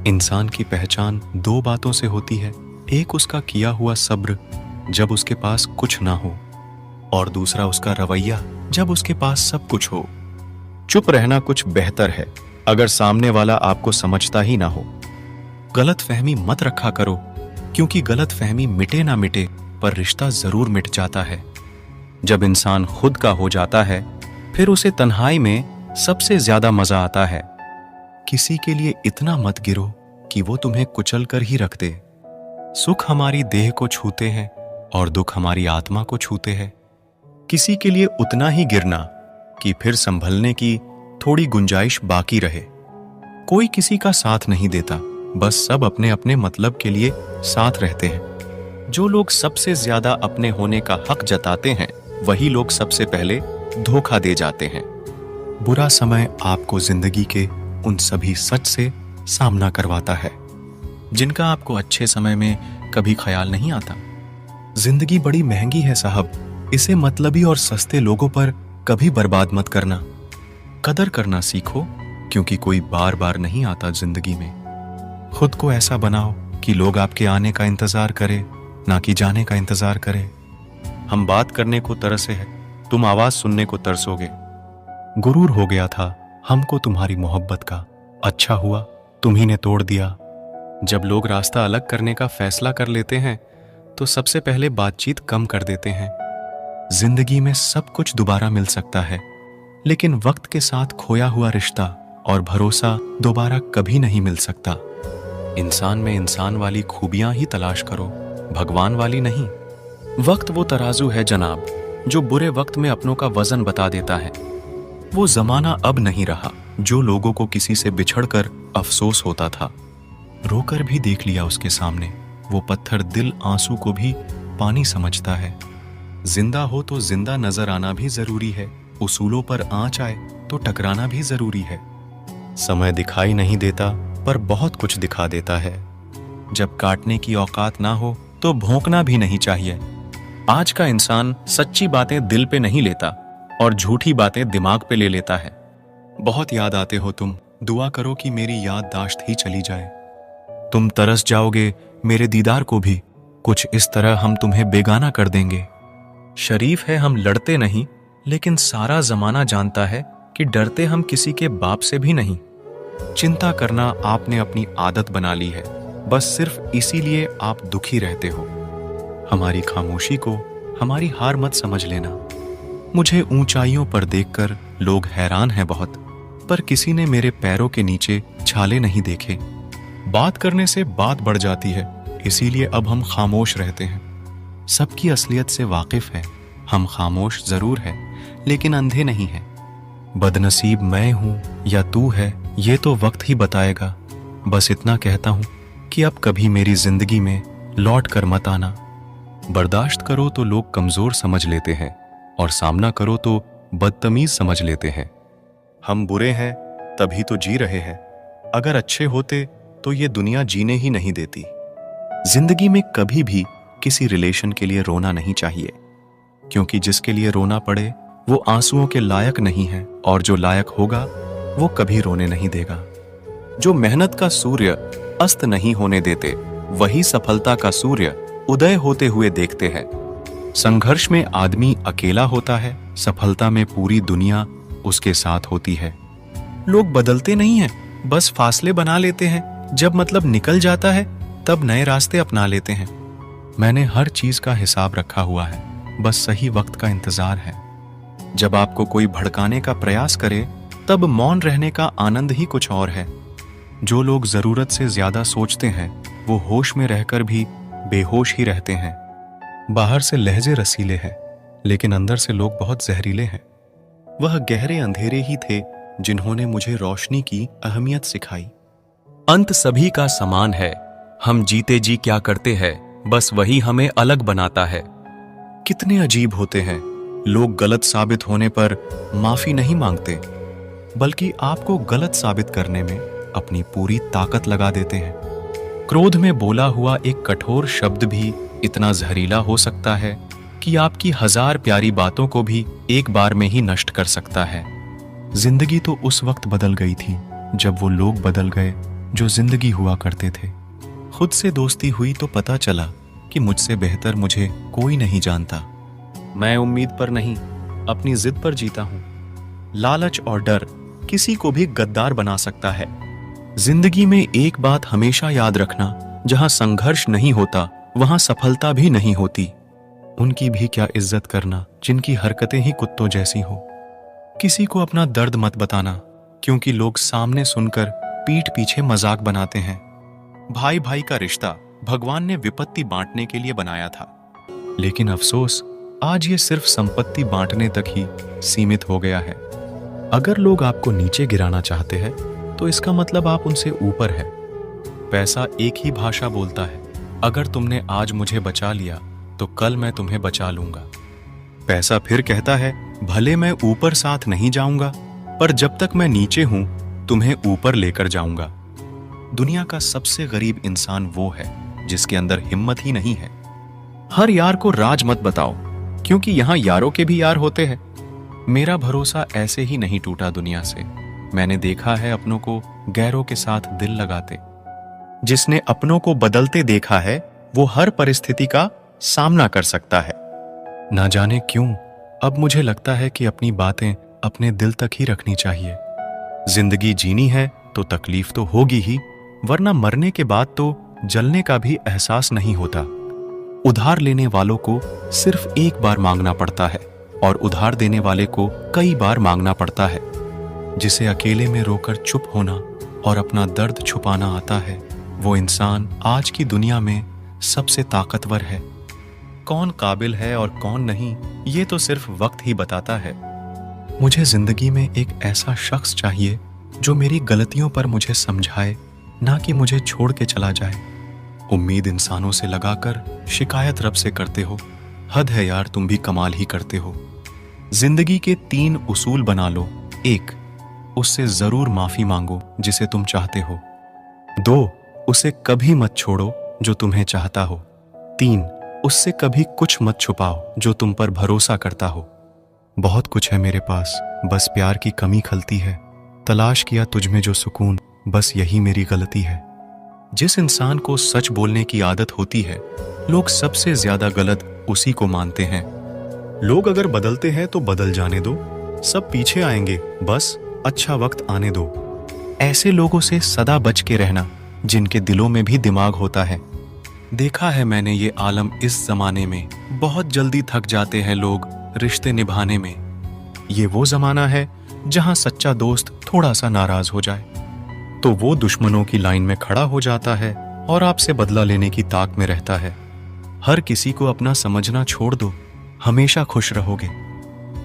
इंसान की पहचान दो बातों से होती है। एक उसका किया हुआ सब्र जब उसके पास कुछ ना हो, और दूसरा उसका रवैया जब उसके पास सब कुछ हो। चुप रहना कुछ बेहतर है अगर सामने वाला आपको समझता ही ना हो। गलत फहमी मत रखा करो, क्योंकि गलत फहमी मिटे ना मिटे पर रिश्ता जरूर मिट जाता है। जब इंसान खुद का हो जाता है, फिर उसे तन्हाई में सबसे ज्यादा मजा आता है। किसी के लिए इतना मत गिरो कि वो तुम्हें कुचल कर ही रख दे। सुख हमारी देह को छूते हैं और दुख हमारी आत्मा को छूते हैं। किसी के लिए उतना ही गिरना कि फिर संभलने की थोड़ी गुंजाइश बाकी रहे। कोई किसी का साथ नहीं देता, बस सब अपने अपने मतलब के लिए साथ रहते हैं। जो लोग सबसे ज्यादा अपने होने का हक जताते हैं, वही लोग सबसे पहले धोखा दे जाते हैं। बुरा समय आपको जिंदगी के उन सभी सच से सामना करवाता है जिनका आपको अच्छे समय में कभी ख्याल नहीं आता। जिंदगी बड़ी महंगी है साहब, इसे मतलबी और सस्ते लोगों पर कभी बर्बाद मत करना। कदर करना सीखो, क्योंकि कोई बार बार नहीं आता जिंदगी में। खुद को ऐसा बनाओ कि लोग आपके आने का इंतजार करें, ना कि जाने का इंतजार करें। हम बात करने को तरसे हैं, तुम आवाज सुनने को तरसोगे। गुरूर हो गया था हमको तुम्हारी मोहब्बत का, अच्छा हुआ तुम्ही ने तोड़ दिया। जब लोग रास्ता अलग करने का फैसला कर लेते हैं तो सबसे पहले बातचीत कम कर देते हैं। जिंदगी में सब कुछ दोबारा मिल सकता है, लेकिन वक्त के साथ खोया हुआ रिश्ता और भरोसा दोबारा कभी नहीं मिल सकता। इंसान में इंसान वाली खूबियां ही तलाश करो, भगवान वाली नहीं। वक्त वो तराजू है जनाब जो बुरे वक्त में अपनों का वजन बता देता है। वो जमाना अब नहीं रहा जो लोगों को किसी से बिछड़कर अफसोस होता था। रोकर भी देख लिया उसके सामने, वो पत्थर दिल आंसू को भी पानी समझता है। जिंदा हो तो जिंदा नजर आना भी जरूरी है, उसूलों पर आंच आए तो टकराना भी जरूरी है। समय दिखाई नहीं देता पर बहुत कुछ दिखा देता है। जब काटने की औकात ना हो तो भौंकना भी नहीं चाहिए। आज का इंसान सच्ची बातें दिल पे नहीं लेता और झूठी बातें दिमाग पे ले लेता है। बहुत याद आते हो तुम, दुआ करो कि मेरी याददाश्त ही चली जाए। तुम तरस जाओगे मेरे दीदार को भी, कुछ इस तरह हम तुम्हें बेगाना कर देंगे। शरीफ है हम लड़ते नहीं, लेकिन सारा जमाना जानता है कि डरते हम किसी के बाप से भी नहीं। चिंता करना आपने अपनी आदत बना ली है, बस सिर्फ इसीलिए आप दुखी रहते हो। हमारी खामोशी को हमारी हार मत समझ लेना। मुझे ऊंचाइयों पर देखकर लोग हैरान हैं बहुत, पर किसी ने मेरे पैरों के नीचे छाले नहीं देखे। बात करने से बात बढ़ जाती है, इसीलिए अब हम खामोश रहते हैं। सबकी असलियत से वाकिफ है, हम खामोश जरूर है लेकिन अंधे नहीं हैं। बदनसीब मैं हूं या तू है ये तो वक्त ही बताएगा। बस इतना कहता हूं कि अब कभी मेरी जिंदगी में लौट कर मत आना। बर्दाश्त करो तो लोग कमजोर समझ लेते हैं और सामना करो तो बदतमीज समझ लेते हैं। हम बुरे हैं तभी तो जी रहे हैं, अगर अच्छे होते तो ये दुनिया जीने ही नहीं देती। जिंदगी में कभी भी किसी रिलेशन के लिए रोना नहीं चाहिए, क्योंकि जिसके लिए रोना पड़े वो आंसुओं के लायक नहीं है, और जो लायक होगा वो कभी रोने नहीं देगा। जो मेहनत का सूर्य अस्त नहीं होने देते, वही सफलता का सूर्य उदय होते हुए देखते हैं। संघर्ष में आदमी अकेला होता है, सफलता में पूरी दुनिया उसके साथ होती है। लोग बदलते नहीं हैं, बस फासले बना लेते हैं। जब मतलब निकल जाता है तब नए रास्ते अपना लेते हैं। मैंने हर चीज का हिसाब रखा हुआ है, बस सही वक्त का इंतजार है। जब आपको कोई भड़काने का प्रयास करे तब मौन रहने का आनंद ही कुछ और है। जो लोग जरूरत से ज्यादा सोचते हैं वो होश में रहकर भी बेहोश ही रहते हैं। बाहर से लहजे रसीले हैं लेकिन अंदर से लोग बहुत जहरीले हैं। वह गहरे अंधेरे ही थे जिन्होंने मुझे रोशनी की अहमियत सिखाई। अंत सभी का समान है, हम जीते जी क्या करते हैं बस वही हमें अलग बनाता है। कितने अजीब होते हैं, लोग गलत साबित होने पर माफी नहीं मांगते, बल्कि आपको गलत साबित करने में अपनी पूरी ताकत लगा देते हैं। क्रोध में बोला हुआ एक कठोर शब्द भी इतना जहरीला हो सकता है कि आपकी 1000 प्यारी बातों को भी एक बार में ही नष्ट कर सकता है। जिंदगी तो उस वक्त बदल गई थी जब वो लोग बदल गए जो जिंदगी हुआ करते थे। खुद से दोस्ती हुई तो पता चला कि मुझसे बेहतर मुझे कोई नहीं जानता। मैं उम्मीद पर नहीं, अपनी जिद पर जीता हूं। लालच और डर किसी को भी गद्दार बना सकता है। जिंदगी में एक बात हमेशा याद रखना, जहां संघर्ष नहीं होता वहां सफलता भी नहीं होती। उनकी भी क्या इज्जत करना जिनकी हरकतें ही कुत्तों जैसी हो। किसी को अपना दर्द मत बताना, क्योंकि लोग सामने सुनकर पीठ पीछे मजाक बनाते हैं। भाई भाई का रिश्ता भगवान ने विपत्ति बांटने के लिए बनाया था, लेकिन अफसोस आज ये सिर्फ संपत्ति बांटने तक ही सीमित हो गया है। अगर लोग आपको नीचे गिराना चाहते हैं तो इसका मतलब आप उनसे ऊपर है। पैसा एक ही भाषा बोलता है, अगर तुमने आज मुझे बचा लिया तो कल मैं तुम्हें बचा लूंगा। पैसा फिर कहता है, भले मैं ऊपर साथ नहीं जाऊंगा, पर जब तक मैं नीचे हूं तुम्हें ऊपर लेकर जाऊंगा। दुनिया का सबसे गरीब इंसान वो है जिसके अंदर हिम्मत ही नहीं है। हर यार को राज मत बताओ, क्योंकि यहां यारों के भी यार होते हैं। मेरा भरोसा ऐसे ही नहीं टूटा दुनिया से। मैंने देखा है अपनों को गैरों के साथ दिल लगाते। जिसने अपनों को बदलते देखा है वो हर परिस्थिति का सामना कर सकता है। ना जाने क्यों अब मुझे लगता है कि अपनी बातें अपने दिल तक ही रखनी चाहिए। जिंदगी जीनी है तो तकलीफ तो होगी ही, वरना मरने के बाद तो जलने का भी एहसास नहीं होता। उधार लेने वालों को सिर्फ एक बार मांगना पड़ता है और उधार देने वाले को कई बार मांगना पड़ता है। जिसे अकेले में रोकर चुप होना और अपना दर्द छुपाना आता है, वो इंसान आज की दुनिया में सबसे ताकतवर है। कौन काबिल है और कौन नहीं, ये तो सिर्फ वक्त ही बताता है। मुझे जिंदगी में एक ऐसा शख्स चाहिए जो मेरी गलतियों पर मुझे समझाए, ना कि मुझे छोड़ के चला जाए। उम्मीद इंसानों से लगाकर शिकायत रब से करते हो। हद है यार, तुम भी कमाल ही करते हो। जिंदगी के 3 उसूल बना लो। 1, उससे जरूर माफी मांगो जिसे तुम चाहते हो। 2, उसे कभी मत छोड़ो जो तुम्हें चाहता हो। 3, उससे कभी कुछ मत छुपाओ जो तुम पर भरोसा करता हो। बहुत कुछ है मेरे पास, बस प्यार की कमी खलती है। तलाश किया तुझमें जो सुकून, बस यही मेरी गलती है। जिस इंसान को सच बोलने की आदत होती है, लोग सबसे ज्यादा गलत उसी को मानते हैं। लोग अगर बदलते हैं तो बदल जाने दो, सब पीछे आएंगे, बस अच्छा वक्त आने दो। ऐसे लोगों से सदा बच के रहना जिनके दिलों में भी दिमाग होता है। देखा है मैंने ये आलम इस जमाने में, बहुत जल्दी थक जाते हैं लोग रिश्ते निभाने में। ये वो जमाना है जहां सच्चा दोस्त थोड़ा सा नाराज हो जाए तो वो दुश्मनों की लाइन में खड़ा हो जाता है और आपसे बदला लेने की ताक में रहता है। हर किसी को अपना समझना छोड़ दो, हमेशा खुश रहोगे।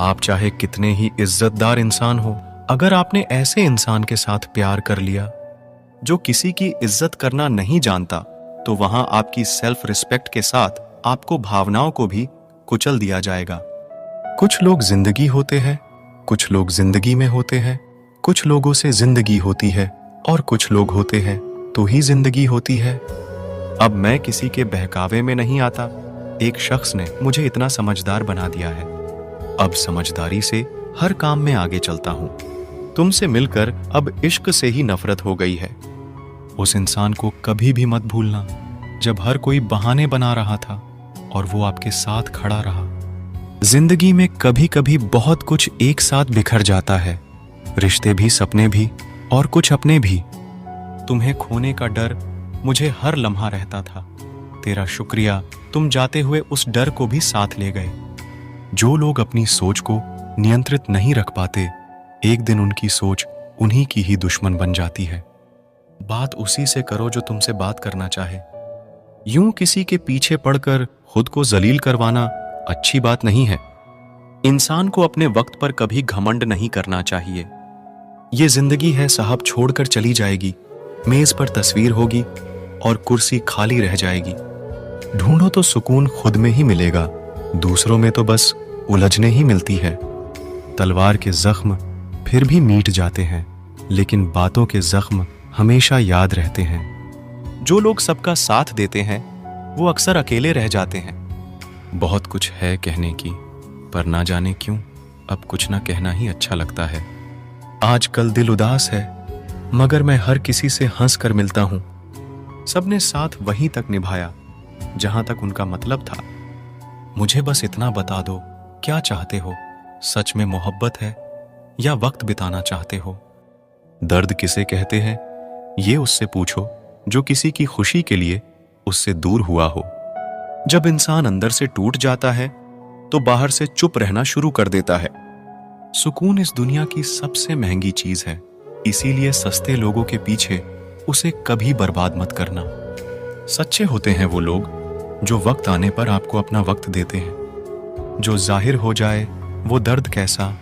आप चाहे कितने ही इज्जतदार इंसान हो, अगर आपने ऐसे इंसान के साथ प्यार कर लिया जो किसी की इज्जत करना नहीं जानता, तो वहां आपकी सेल्फ रिस्पेक्ट के साथ आपको भावनाओं को भी कुचल दिया जाएगा। कुछ लोग जिंदगी होते हैं, कुछ लोग जिंदगी में होते हैं। कुछ लोगों से जिंदगी होती है और कुछ लोग होते हैं तो ही जिंदगी होती है। अब मैं किसी के बहकावे में नहीं आता। एक शख्स ने मुझे इतना समझदार बना दिया है। अब समझदारी से हर काम में आगे चलता हूं। तुमसे मिलकर अब इश्क से ही नफरत हो गई है। उस इंसान को कभी भी मत भूलना जब हर कोई बहाने बना रहा था और वो आपके साथ खड़ा रहा। जिंदगी में कभी कभी बहुत कुछ एक साथ बिखर जाता है, रिश्ते भी, सपने भी और कुछ अपने भी। तुम्हें खोने का डर मुझे हर लम्हा रहता था। तेरा शुक्रिया, तुम जाते हुए उस डर को भी साथ ले गए। जो लोग अपनी सोच को नियंत्रित नहीं रख पाते, एक दिन उनकी सोच उन्हीं की ही दुश्मन बन जाती है। बात उसी से करो जो तुमसे बात करना चाहे। यूं किसी के पीछे पड़कर खुद को जलील करवाना अच्छी बात नहीं है। इंसान को अपने वक्त पर कभी घमंड नहीं करना चाहिए। ये जिंदगी है साहब, छोड़कर चली जाएगी। मेज पर तस्वीर होगी और कुर्सी खाली रह जाएगी। ढूंढो तो सुकून खुद में ही मिलेगा, दूसरों में तो बस उलझने ही मिलती है। तलवार के जख्म फिर भी मीट जाते हैं, लेकिन बातों के जख्म हमेशा याद रहते हैं। जो लोग सबका साथ देते हैं वो अक्सर अकेले रह जाते हैं। बहुत कुछ है कहने की, पर ना जाने क्यों अब कुछ ना कहना ही अच्छा लगता है। आजकल दिल उदास है, मगर मैं हर किसी से हंस कर मिलता हूं। सबने साथ वहीं तक निभाया जहां तक उनका मतलब था। मुझे बस इतना बता दो, क्या चाहते हो? सच में मोहब्बत है या वक्त बिताना चाहते हो? दर्द किसे कहते हैं ये उससे पूछो जो किसी की खुशी के लिए उससे दूर हुआ हो। जब इंसान अंदर से टूट जाता है तो बाहर से चुप रहना शुरू कर देता है। सुकून इस दुनिया की सबसे महंगी चीज है, इसीलिए सस्ते लोगों के पीछे उसे कभी बर्बाद मत करना। सच्चे होते हैं वो लोग जो वक्त आने पर आपको अपना वक्त देते हैं। जो जाहिर हो जाए वो दर्द कैसा,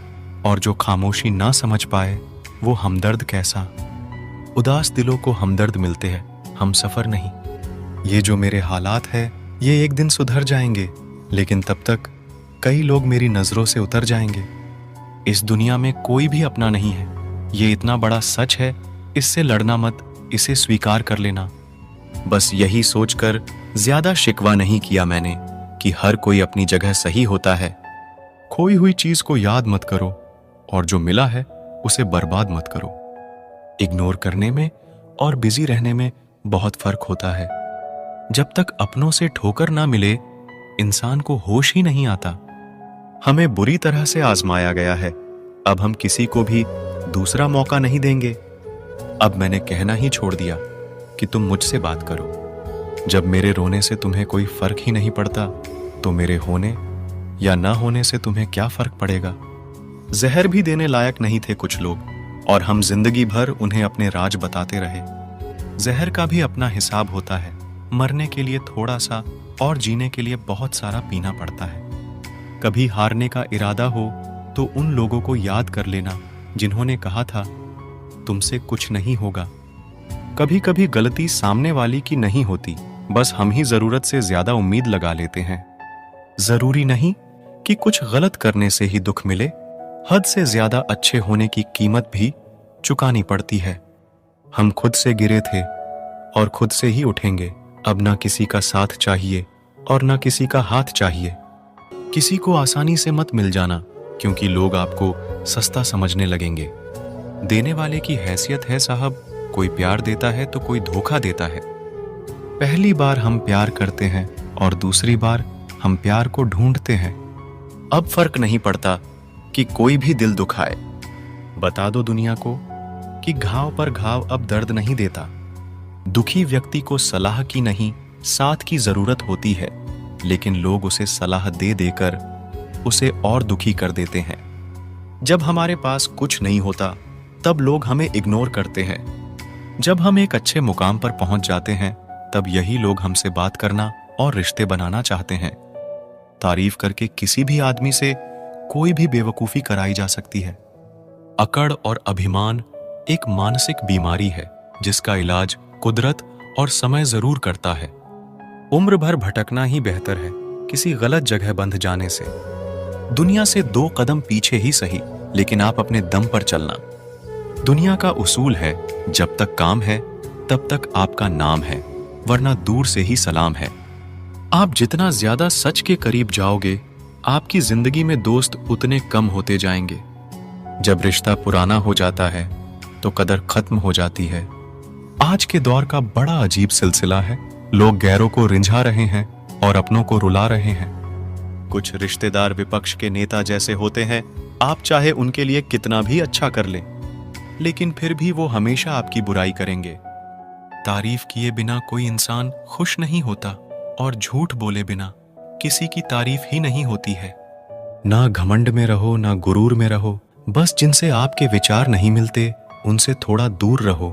और जो खामोशी ना समझ पाए वो हमदर्द कैसा। उदास दिलों को हमदर्द मिलते हैं, हम सफर नहीं। ये जो मेरे हालात है ये एक दिन सुधर जाएंगे, लेकिन तब तक कई लोग मेरी नजरों से उतर जाएंगे। इस दुनिया में कोई भी अपना नहीं है, ये इतना बड़ा सच है। इससे लड़ना मत, इसे स्वीकार कर लेना। बस यही सोचकर ज्यादा शिकवा नहीं किया मैंने कि हर कोई अपनी जगह सही होता है। खोई हुई चीज को याद मत करो और जो मिला है उसे बर्बाद मत करो। इग्नोर करने में और बिजी रहने में बहुत फर्क होता है। जब तक अपनों से ठोकर ना मिले, इंसान को होश ही नहीं आता। हमें बुरी तरह से आजमाया गया है, अब हम किसी को भी दूसरा मौका नहीं देंगे। अब मैंने कहना ही छोड़ दिया कि तुम मुझसे बात करो। जब मेरे रोने से तुम्हें कोई फर्क ही नहीं पड़ता, तो मेरे होने या ना होने से तुम्हें क्या फर्क पड़ेगा। जहर भी देने लायक नहीं थे कुछ लोग, और हम जिंदगी भर उन्हें अपने राज बताते रहे। जहर का भी अपना हिसाब होता है, मरने के लिए थोड़ा सा और जीने के लिए बहुत सारा पीना पड़ता है। कभी हारने का इरादा हो तो उन लोगों को याद कर लेना जिन्होंने कहा था तुमसे कुछ नहीं होगा। कभी कभी गलती सामने वाली की नहीं होती, बस हम ही जरूरत से ज्यादा उम्मीद लगा लेते हैं। जरूरी नहीं कि कुछ गलत करने से ही दुख मिले, हद से ज्यादा अच्छे होने की कीमत भी चुकानी पड़ती है। हम खुद से गिरे थे और खुद से ही उठेंगे। अब ना किसी का साथ चाहिए और ना किसी का हाथ चाहिए। किसी को आसानी से मत मिल जाना, क्योंकि लोग आपको सस्ता समझने लगेंगे। देने वाले की हैसियत है साहब, कोई प्यार देता है तो कोई धोखा देता है। पहली बार हम प्यार करते हैं और दूसरी बार हम प्यार को ढूंढते हैं। अब फर्क नहीं पड़ता कि कोई भी दिल दुखाए। बता दो दुनिया को कि घाव पर घाव अब दर्द नहीं देता। दुखी व्यक्ति को सलाह की नहीं, साथ की जरूरत होती है, लेकिन लोग उसे सलाह दे देकर उसे और दुखी कर देते हैं। जब हमारे पास कुछ नहीं होता तब लोग हमें इग्नोर करते हैं। जब हम एक अच्छे मुकाम पर पहुंच जाते हैं तब यही लोग हमसे बात करना और रिश्ते बनाना चाहते हैं। तारीफ करके किसी भी आदमी से कोई भी बेवकूफी कराई जा सकती है। अकड़ और अभिमान एक मानसिक बीमारी है जिसका इलाज कुदरत और समय जरूर करता है। उम्र भर भटकना ही बेहतर है किसी गलत जगह बंध जाने से। दुनिया से 2 कदम पीछे ही सही, लेकिन आप अपने दम पर चलना। दुनिया का उसूल है, जब तक काम है तब तक आपका नाम है, वरना दूर से ही सलाम है। आप जितना ज्यादा सच के करीब जाओगे, आपकी जिंदगी में दोस्त उतने कम होते जाएंगे। जब रिश्ता पुराना हो जाता है तो कदर खत्म हो जाती है। आज के दौर का बड़ा अजीब सिलसिला है। लोग गैरों को रिंझा रहे हैं और अपनों को रुला रहे हैं। कुछ रिश्तेदार विपक्ष के नेता जैसे होते हैं। आप चाहे उनके लिए कितना भी अच्छा कर लें, लेकिन फिर भी वो हमेशा आपकी बुराई करेंगे। तारीफ किए बिना कोई इंसान खुश नहीं होता और झूठ बोले बिना किसी की तारीफ ही नहीं होती है। ना घमंड में रहो, ना गुरूर में रहो। बस जिनसे आपके विचार नहीं मिलते उनसे थोड़ा दूर रहो।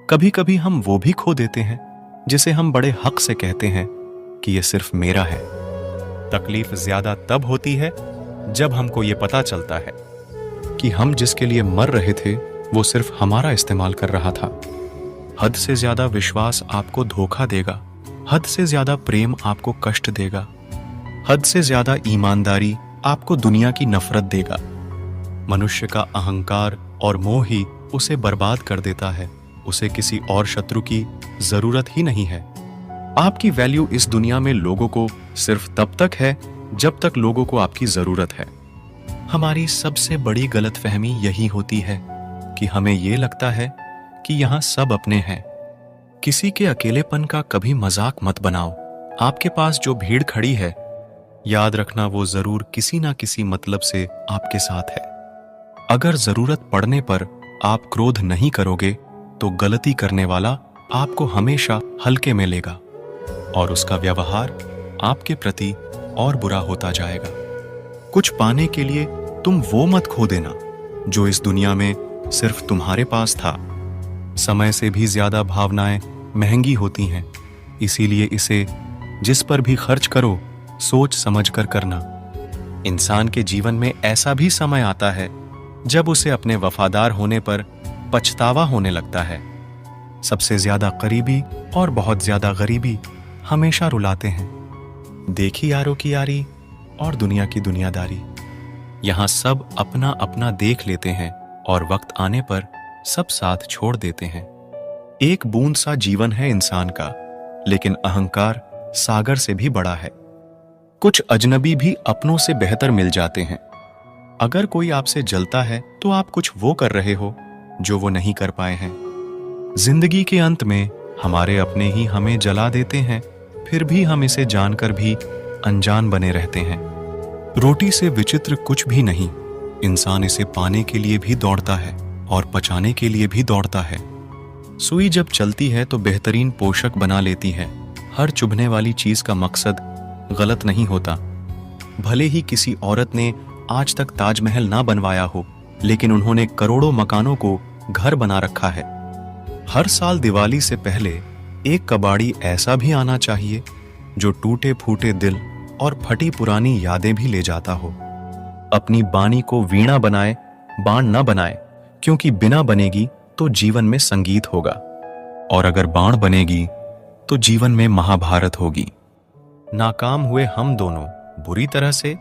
कभी कभी हम वो भी खो देते हैं जिसे हम बड़े हक से कहते हैं कि ये सिर्फ मेरा है। तकलीफ ज्यादा तब होती है जब हमको ये पता चलता है कि हम जिसके लिए मर रहे थे वो सिर्फ हमारा इस्तेमाल कर रहा था। हद से ज्यादा विश्वास आपको धोखा देगा। हद से ज्यादा प्रेम आपको कष्ट देगा। हद से ज्यादा ईमानदारी आपको दुनिया की नफरत देगा। मनुष्य का अहंकार और मोह ही उसे बर्बाद कर देता है। उसे किसी और शत्रु की जरूरत ही नहीं है। आपकी वैल्यू इस दुनिया में लोगों को सिर्फ तब तक है जब तक लोगों को आपकी जरूरत है। हमारी सबसे बड़ी गलतफहमी यही होती है कि हमें यह लगता है कि यहां सब अपने हैं। किसी के अकेलेपन का कभी मजाक मत बनाओ। आपके पास जो भीड़ खड़ी है, याद रखना वो जरूर किसी ना किसी मतलब से आपके साथ है। अगर जरूरत पड़ने पर आप क्रोध नहीं करोगे तो गलती करने वाला आपको हमेशा हल्के में लेगा और उसका व्यवहार आपके प्रति और बुरा होता जाएगा। कुछ पाने के लिए तुम वो मत खो देना जो इस दुनिया में सिर्फ तुम्हारे पास था। समय से भी ज्यादा भावनाएं महंगी होती हैं, इसीलिए इसे जिस पर भी खर्च करो सोच समझ कर करना। इंसान के जीवन में ऐसा भी समय आता है जब उसे अपने वफादार होने पर पछतावा होने लगता है। सबसे ज्यादा करीबी और बहुत ज्यादा गरीबी हमेशा रुलाते हैं। देखी यारों की यारी और दुनिया की दुनियादारी। यहां सब अपना अपना देख लेते हैं और वक्त आने पर सब साथ छोड़ देते हैं। एक बूंद सा जीवन है इंसान का, लेकिन अहंकार सागर से भी बड़ा है। कुछ अजनबी भी अपनों से बेहतर मिल जाते हैं। अगर कोई आपसे जलता है तो आप कुछ वो कर रहे हो जो वो नहीं कर पाए हैं। जिंदगी के अंत में हमारे अपने ही हमें जला देते हैं, फिर भी हम इसे जानकर भी अनजान बने रहते हैं। रोटी से विचित्र कुछ भी नहीं। इंसान इसे पाने के लिए भी दौड़ता है और पचाने के लिए भी दौड़ता है। सुई जब चलती है तो बेहतरीन पोषक बना लेती है। हर चुभने वाली चीज का मकसद गलत नहीं होता। भले ही किसी औरत ने आज तक ताजमहल ना बनवाया हो, लेकिन उन्होंने करोड़ों मकानों को घर बना रखा है। हर साल दिवाली से पहले एक कबाड़ी ऐसा भी आना चाहिए जो टूटे फूटे दिल और फटी पुरानी यादें भी ले जाता हो। अपनी बानी को वीणा बनाए, बाण न बनाए, क्योंकि बिना बनेगी तो जीवन में संगीत होगा, और अगर बाण बनेगी तो जीवन में महाभारत होगी। नाकाम हुए हम दोनों बुरी तरह से,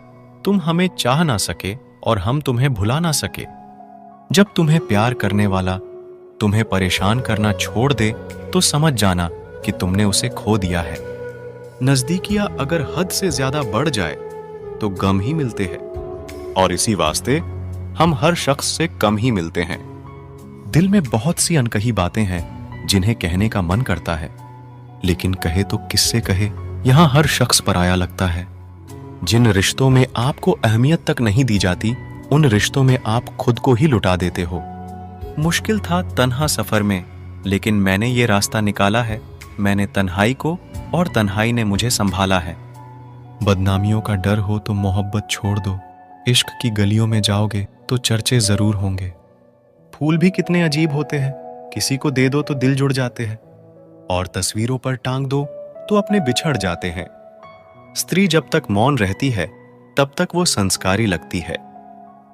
तुम हमें चाह ना सके और हम तुम्हें भुला ना सके। जब तुम्हें प्यार करने वाला तुम्हें परेशान करना छोड़ दे तो समझ जाना कि तुमने उसे खो दिया है। नजदीकियां अगर हद से ज्यादा बढ़ जाए तो गम ही मिलते हैं, और इसी वास्ते हम हर शख्स से कम ही मिलते हैं। दिल में बहुत सी अनकही बातें हैं जिन्हें कहने का मन करता है, लेकिन कहे तो किससे कहे, यहां हर शख्स पराया लगता है। जिन रिश्तों में आपको अहमियत तक नहीं दी जाती, उन रिश्तों में आप खुद को ही लुटा देते हो। मुश्किल था तन्हा सफर में, लेकिन मैंने ये रास्ता निकाला है। मैंने तन्हाई को और तन्हाई ने मुझे संभाला है। बदनामियों का डर हो तो मोहब्बत छोड़ दो, इश्क की गलियों में जाओगे तो चर्चे जरूर होंगे। फूल भी कितने अजीब होते हैं, किसी को दे दो तो दिल जुड़ जाते हैं, और तस्वीरों पर टांग दो तो अपने बिछड़ जाते हैं। स्त्री जब तक मौन रहती है तब तक वो संस्कारी लगती है,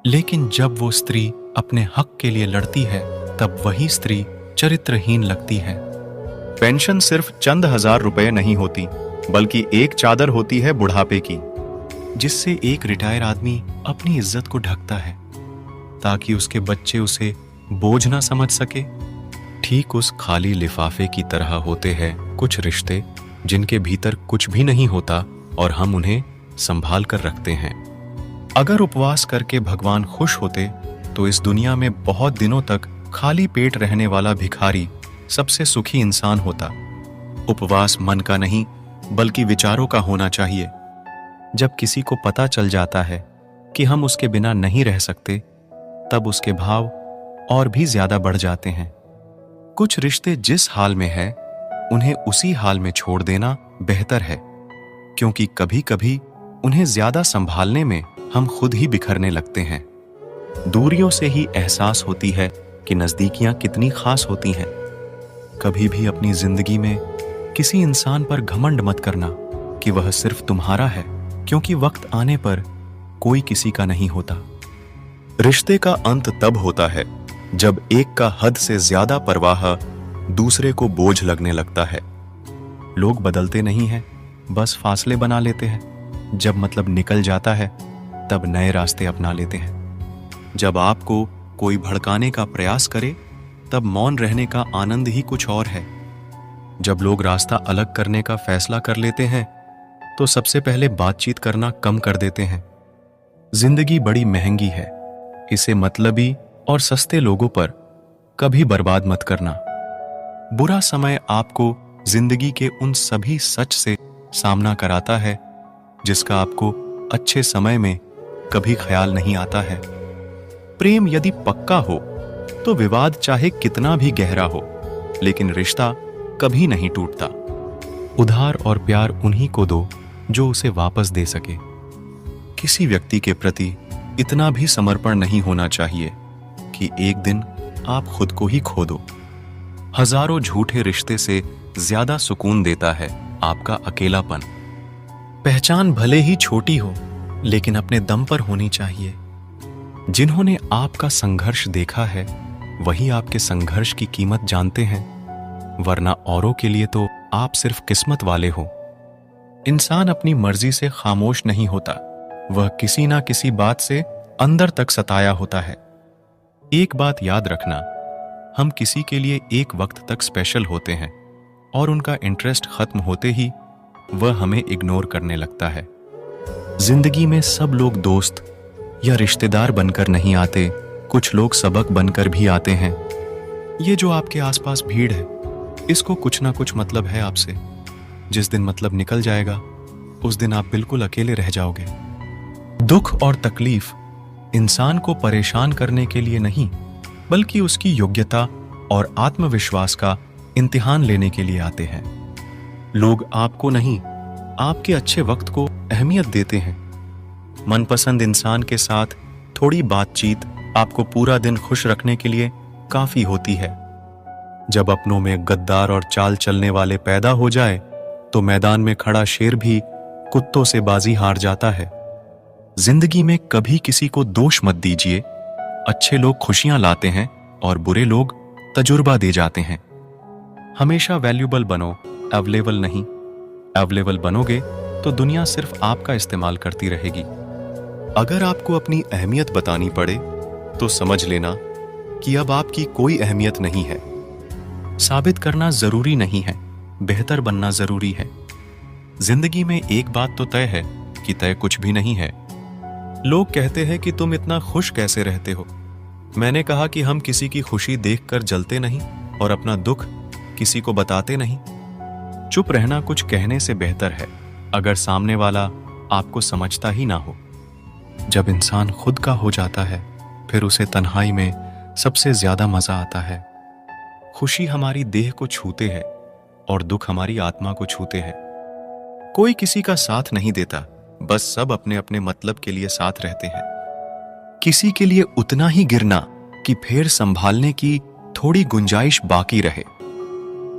लेकिन जब वो स्त्री अपने हक के लिए लड़ती है तब वही स्त्री चरित्रहीन लगती है। पेंशन सिर्फ चंद हजार रुपए नहीं होती, बल्कि एक चादर होती है बुढ़ापे की, जिससे एक रिटायर आदमी अपनी इज्जत को ढकता है ताकि उसके बच्चे उसे बोझ ना समझ सके। ठीक उस खाली लिफाफे की तरह होते हैं कुछ रिश्ते जिनके भीतर कुछ भी नहीं होता और हम उन्हें संभाल कर रखते हैं। अगर उपवास करके भगवान खुश होते तो इस दुनिया में बहुत दिनों तक खाली पेट रहने वाला भिखारी सबसे सुखी इंसान होता। उपवास मन का नहीं बल्कि विचारों का होना चाहिए। जब किसी को पता चल जाता है कि हम उसके बिना नहीं रह सकते, तब उसके भाव और भी ज्यादा बढ़ जाते हैं। कुछ रिश्ते जिस हाल में है उन्हें उसी हाल में छोड़ देना बेहतर है, क्योंकि कभी कभी उन्हें ज्यादा संभालने में हम खुद ही बिखरने लगते हैं। दूरियों से ही एहसास होती है कि नजदीकियां कितनी खास होती हैं। कभी भी अपनी जिंदगी में किसी इंसान पर घमंड मत करना कि वह सिर्फ तुम्हारा है, क्योंकि वक्त आने पर कोई किसी का नहीं होता। रिश्ते का अंत तब होता है जब एक का हद से ज्यादा परवाह दूसरे को बोझ लगने लगता है। लोग बदलते नहीं हैं, बस फासले बना लेते हैं। जब मतलब निकल जाता है तब नए रास्ते अपना लेते हैं। जब आपको कोई भड़काने का प्रयास करे तब मौन रहने का आनंद ही कुछ और है। जब लोग रास्ता अलग करने का फैसला कर लेते हैं तो सबसे पहले बातचीत करना कम कर देते हैं। जिंदगी बड़ी महंगी है, इसे मतलबी और सस्ते लोगों पर कभी बर्बाद मत करना। बुरा समय आपको जिंदगी के उन सभी सच से सामना कराता है जिसका आपको अच्छे समय में कभी ख्याल नहीं आता है। प्रेम यदि पक्का हो तो विवाद चाहे कितना भी गहरा हो, लेकिन रिश्ता कभी नहीं टूटता। उधार और प्यार उन्हीं को दो जो उसे वापस दे सके। किसी व्यक्ति के प्रति इतना भी समर्पण नहीं होना चाहिए कि एक दिन आप खुद को ही खो दो। हजारों झूठे रिश्ते से ज्यादा सुकून देता है आपका अकेलापन। पहचान भले ही छोटी हो, लेकिन अपने दम पर होनी चाहिए। जिन्होंने आपका संघर्ष देखा है वही आपके संघर्ष की कीमत जानते हैं, वरना औरों के लिए तो आप सिर्फ किस्मत वाले हो। इंसान अपनी मर्जी से खामोश नहीं होता, वह किसी ना किसी बात से अंदर तक सताया होता है। एक बात याद रखना, हम किसी के लिए एक वक्त तक स्पेशल होते हैं और उनका इंटरेस्ट खत्म होते ही वह हमें इग्नोर करने लगता है। जिंदगी में सब लोग दोस्त या रिश्तेदार बनकर नहीं आते, कुछ लोग सबक बनकर भी आते हैं। ये जो आपके आसपास भीड़ है, इसको कुछ ना कुछ मतलब है आपसे। जिस दिन मतलब निकल जाएगा उस दिन आप बिल्कुल अकेले रह जाओगे। दुख और तकलीफ इंसान को परेशान करने के लिए नहीं, बल्कि उसकी योग्यता और आत्मविश्वास का इम्तिहान लेने के लिए आते हैं। लोग आपको नहीं, आपके अच्छे वक्त को अहमियत देते हैं। मनपसंद इंसान के साथ थोड़ी बातचीत आपको पूरा दिन खुश रखने के लिए काफी होती है। जब अपनों में गद्दार और चाल चलने वाले पैदा हो जाए तो मैदान में खड़ा शेर भी कुत्तों से बाजी हार जाता है। जिंदगी में कभी किसी को दोष मत दीजिए। अच्छे लोग खुशियां लाते हैं और बुरे लोग तजुर्बा दे जाते हैं। हमेशा वैल्यूबल बनो, अवेलेबल नहीं। अवेलेबल बनोगे तो दुनिया सिर्फ आपका इस्तेमाल करती रहेगी। अगर आपको अपनी अहमियत बतानी पड़े तो समझ लेना कि अब आपकी कोई अहमियत नहीं है। साबित करना जरूरी नहीं है, बेहतर बनना जरूरी है। जिंदगी में एक बात तो तय है कि तय कुछ भी नहीं है। लोग कहते हैं कि तुम इतना खुश कैसे रहते हो। मैंने कहा कि हम किसी की खुशी देखकर जलते नहीं और अपना दुख किसी को बताते नहीं। चुप रहना कुछ कहने से बेहतर है, अगर सामने वाला आपको समझता ही ना हो। जब इंसान खुद का हो जाता है फिर उसे तन्हाई में सबसे ज्यादा मजा आता है। खुशी हमारी देह को छूते हैं और दुख हमारी आत्मा को छूते हैं। कोई किसी का साथ नहीं देता, बस सब अपने अपने मतलब के लिए साथ रहते हैं। किसी के लिए उतना ही गिरना कि फिर संभालने की थोड़ी गुंजाइश बाकी रहे।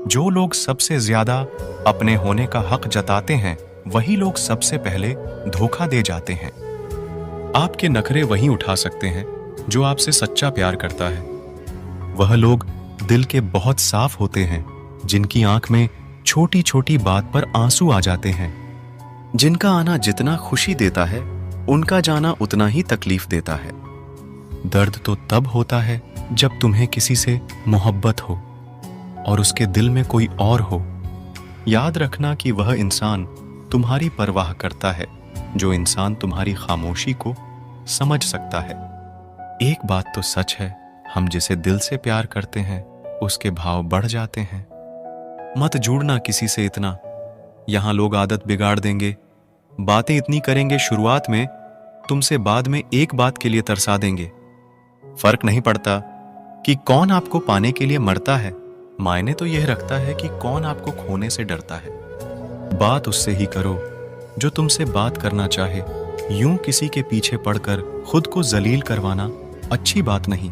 जो लोग सबसे ज्यादा अपने होने का हक जताते हैं वही लोग सबसे पहले धोखा दे जाते हैं। आपके नखरे वही उठा सकते हैं जो आपसे सच्चा प्यार करता है। वह लोग दिल के बहुत साफ होते हैं जिनकी आंख में छोटी छोटी बात पर आंसू आ जाते हैं। जिनका आना जितना खुशी देता है उनका जाना उतना ही तकलीफ देता है। दर्द तो तब होता है जब तुम्हें किसी से मोहब्बत हो और उसके दिल में कोई और हो। याद रखना कि वह इंसान तुम्हारी परवाह करता है जो इंसान तुम्हारी खामोशी को समझ सकता है। एक बात तो सच है, हम जिसे दिल से प्यार करते हैं उसके भाव बढ़ जाते हैं। मत जुड़ना किसी से इतना, यहां लोग आदत बिगाड़ देंगे। बातें इतनी करेंगे शुरुआत में, तुमसे बाद में एक बात के लिए तरसा देंगे। फर्क नहीं पड़ता कि कौन आपको पाने के लिए मरता है, मायने तो यह रखता है कि कौन आपको खोने से डरता है। बात उससे ही करो जो तुमसे बात करना चाहे। यूं किसी के पीछे पड़कर खुद को जलील करवाना अच्छी बात नहीं।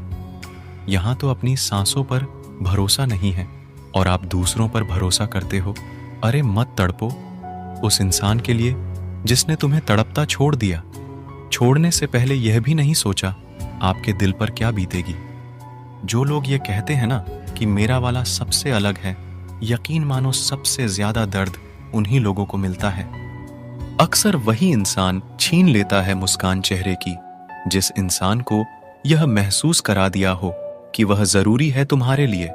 यहां तो अपनी सांसों पर भरोसा नहीं है और आप दूसरों पर भरोसा करते हो। अरे मत तड़पो उस इंसान के लिए जिसने तुम्हें तड़पता छोड़ दिया। छोड़ने से पहले यह भी नहीं सोचा आपके दिल पर क्या बीतेगी। जो लोग ये कहते हैं ना कि मेरा वाला सबसे अलग है, यकीन मानो सबसे ज्यादा दर्द उन्हीं लोगों को मिलता है। अक्सर वही इंसान छीन लेता है मुस्कान चेहरे की जिस इंसान को यह महसूस करा दिया हो कि वह जरूरी है तुम्हारे लिए।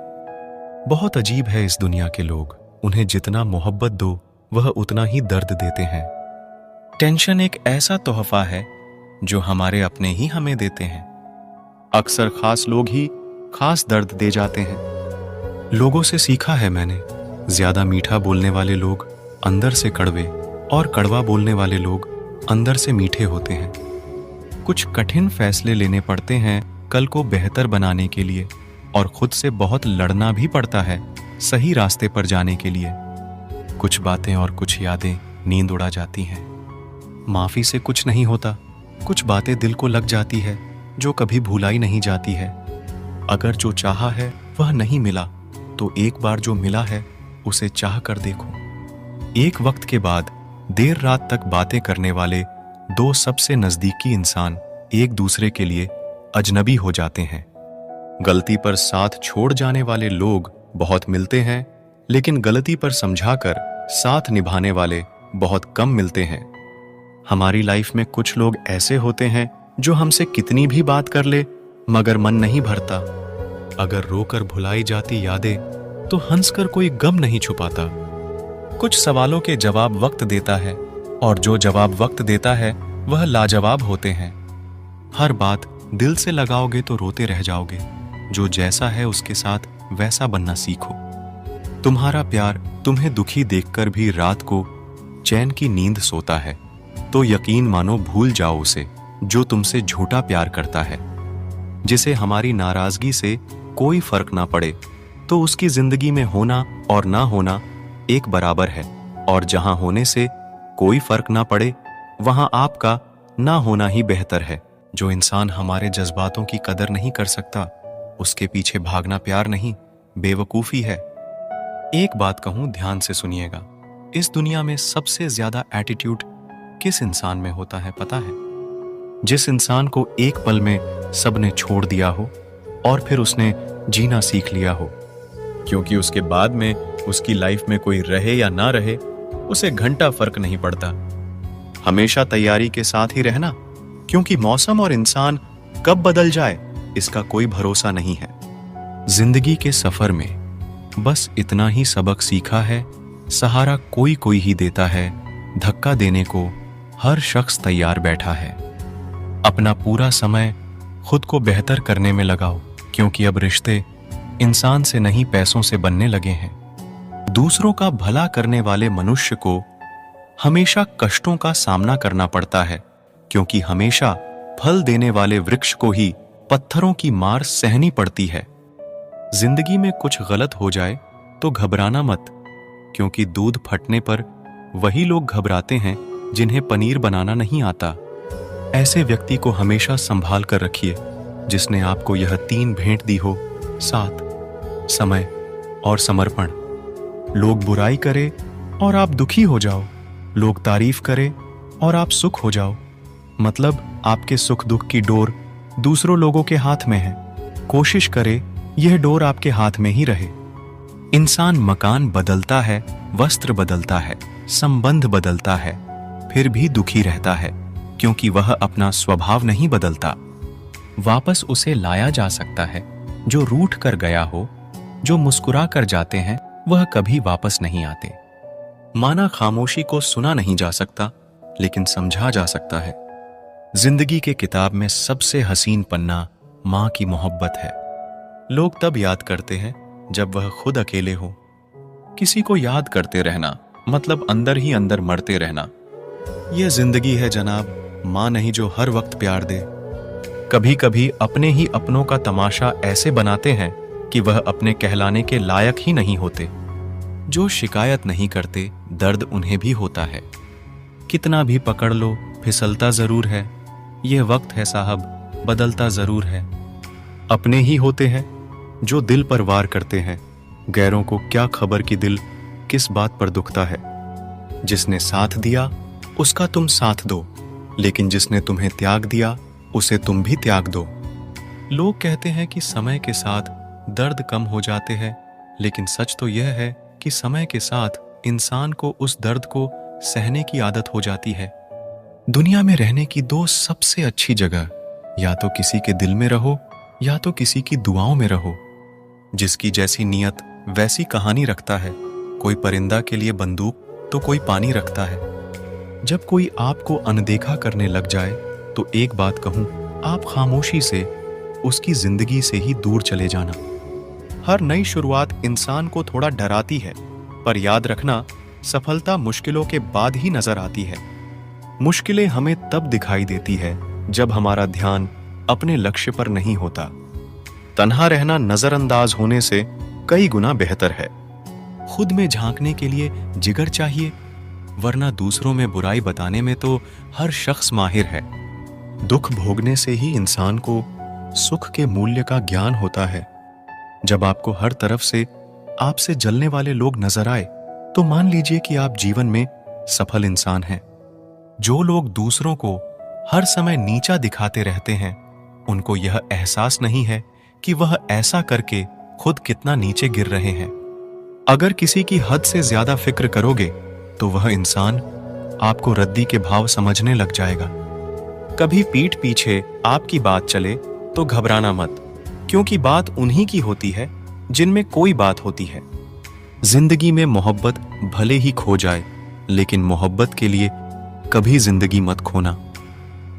बहुत अजीब है इस दुनिया के लोग, उन्हें जितना मोहब्बत दो वह उतना ही दर्द देते हैं। टेंशन एक ऐसा तोहफा है जो हमारे अपने ही हमें देते हैं। अक्सर खास लोग ही खास दर्द दे जाते हैं। लोगों से सीखा है मैंने, ज्यादा मीठा बोलने वाले लोग अंदर से कड़वे और कड़वा बोलने वाले लोग अंदर से मीठे होते हैं। कुछ कठिन फैसले लेने पड़ते हैं कल को बेहतर बनाने के लिए, और खुद से बहुत लड़ना भी पड़ता है सही रास्ते पर जाने के लिए। कुछ बातें और कुछ यादें नींद उड़ा जाती हैं। माफी से कुछ नहीं होता, कुछ बातें दिल को लग जाती है जो कभी भुलाई नहीं जाती है। अगर जो चाहा है वह नहीं मिला तो एक बार जो मिला है उसे चाह कर देखो। एक वक्त के बाद देर रात तक बातें करने वाले दो सबसे नजदीकी इंसान एक दूसरे के लिए अजनबी हो जाते हैं। गलती पर साथ छोड़ जाने वाले लोग बहुत मिलते हैं, लेकिन गलती पर समझाकर साथ निभाने वाले बहुत कम मिलते हैं। हमारी लाइफ में कुछ लोग ऐसे होते हैं जो हमसे कितनी भी बात कर ले मगर मन नहीं भरता। अगर रोकर भुलाई जाती यादें तो हंसकर कोई गम नहीं छुपाता। कुछ सवालों के जवाब वक्त देता है और जो जवाब वक्त देता है वह लाजवाब होते हैं। हर बात दिल से लगाओगे तो रोते रह जाओगे। जो जैसा है उसके साथ वैसा बनना सीखो। तुम्हारा प्यार तुम्हें दुखी देखकर भी रात को चैन की नींद सोता है तो यकीन मानो भूल जाओ उसे जो तुमसे झूठा प्यार करता है। जिसे हमारी नाराजगी से कोई फर्क ना पड़े तो उसकी जिंदगी में होना और ना होना एक बराबर है, और जहां होने से कोई फर्क ना पड़े वहां आपका ना होना ही बेहतर है। जो इंसान हमारे जज्बातों की कदर नहीं कर सकता उसके पीछे भागना प्यार नहीं बेवकूफी है। एक बात कहूं, ध्यान से सुनिएगा। इस दुनिया में सबसे ज्यादा एटीट्यूड किस इंसान में होता है पता है? जिस इंसान को एक पल में सबने छोड़ दिया हो और फिर उसने जीना सीख लिया हो, क्योंकि उसके बाद में उसकी लाइफ में कोई रहे या ना रहे उसे घंटा फर्क नहीं पड़ता। हमेशा तैयारी के साथ ही रहना, क्योंकि मौसम और इंसान कब बदल जाए इसका कोई भरोसा नहीं है। जिंदगी के सफर में बस इतना ही सबक सीखा है, सहारा कोई कोई ही देता है, धक्का देने को हर शख्स तैयार बैठा है। अपना पूरा समय खुद को बेहतर करने में लगाओ, क्योंकि अब रिश्ते इंसान से नहीं पैसों से बनने लगे हैं। दूसरों का भला करने वाले मनुष्य को हमेशा कष्टों का सामना करना पड़ता है, क्योंकि हमेशा फल देने वाले वृक्ष को ही पत्थरों की मार सहनी पड़ती है। जिंदगी में कुछ गलत हो जाए तो घबराना मत, क्योंकि दूध फटने पर वही लोग घबराते हैं जिन्हें पनीर बनाना नहीं आता। ऐसे व्यक्ति को हमेशा संभाल कर रखिए जिसने आपको यह 3 भेंट दी हो, साथ, समय और समर्पण। लोग बुराई करे और आप दुखी हो जाओ, लोग तारीफ करे और आप सुख हो जाओ। मतलब आपके सुख दुख की डोर दूसरों लोगों के हाथ में है। कोशिश करे यह डोर आपके हाथ में ही रहे। इंसान मकान बदलता है, वस्त्र बदलता है, संबंध बदलता है, फिर भी दुखी रहता है, क्योंकि वह अपना स्वभाव नहीं बदलता। वापस उसे लाया जा सकता है। जो रूठ कर गया हो, जो मुस्कुरा कर जाते हैं, वह कभी वापस नहीं आते। माना खामोशी को सुना नहीं जा सकता, लेकिन समझा जा सकता है। जिंदगी के किताब में सबसे हसीन पन्ना मां की मोहब्बत है। लोग तब याद करते हैं जब वह खुद अकेले हो। किसी को याद करते रहना मतलब अंदर ही अंदर मरते रहना। यह जिंदगी है जनाब, मां नहीं जो हर वक्त प्यार दे। कभी कभी अपने ही अपनों का तमाशा ऐसे बनाते हैं कि वह अपने कहलाने के लायक ही नहीं होते। जो शिकायत नहीं करते, दर्द उन्हें भी होता है। कितना भी पकड़ लो, फिसलता जरूर है। यह वक्त है साहब, बदलता जरूर है। अपने ही होते हैं जो दिल पर वार करते हैं। गैरों को क्या खबर कि दिल किस बात पर दुखता है। जिसने साथ दिया उसका तुम साथ दो, लेकिन जिसने तुम्हें त्याग दिया उसे तुम भी त्याग दो। लोग कहते हैं कि समय के साथ दर्द कम हो जाते हैं, लेकिन सच तो यह है कि समय के साथ इंसान को उस दर्द को सहने की आदत हो जाती है। दुनिया में रहने की 2 सबसे अच्छी जगह, या तो किसी के दिल में रहो या तो किसी की दुआओं में रहो। जिसकी जैसी नीयत वैसी कहानी रखता है। कोई परिंदा के लिए बंदूक तो कोई पानी रखता है। जब कोई आपको अनदेखा करने लग जाए तो एक बात कहूं, आप खामोशी से उसकी जिंदगी से ही दूर चले जाना। हर नई शुरुआत इंसान को थोड़ा डराती है, पर याद रखना सफलता मुश्किलों के बाद ही नजर आती है। मुश्किलें हमें तब दिखाई देती है जब हमारा ध्यान अपने लक्ष्य पर नहीं होता। तन्हा रहना नजरअंदाज होने से कई गुना बेहतर है। खुद में झांकने के लिए जिगर चाहिए, वरना दूसरों में बुराई बताने में तो हर शख्स माहिर है। दुख भोगने से ही इंसान को सुख के मूल्य का ज्ञान होता है। जब आपको हर तरफ से आपसे जलने वाले लोग नजर आए तो मान लीजिए कि आप जीवन में सफल इंसान हैं। जो लोग दूसरों को हर समय नीचा दिखाते रहते हैं, उनको यह एहसास नहीं है कि वह ऐसा करके खुद कितना नीचे गिर रहे हैं। अगर किसी की हद से ज्यादा फिक्र करोगे तो वह इंसान आपको रद्दी के भाव समझने लग जाएगा। कभी पीठ पीछे आपकी बात चले तो घबराना मत, क्योंकि बात उन्हीं की होती है जिनमें कोई बात होती है। जिंदगी में मोहब्बत भले ही खो जाए, लेकिन मोहब्बत के लिए कभी जिंदगी मत खोना।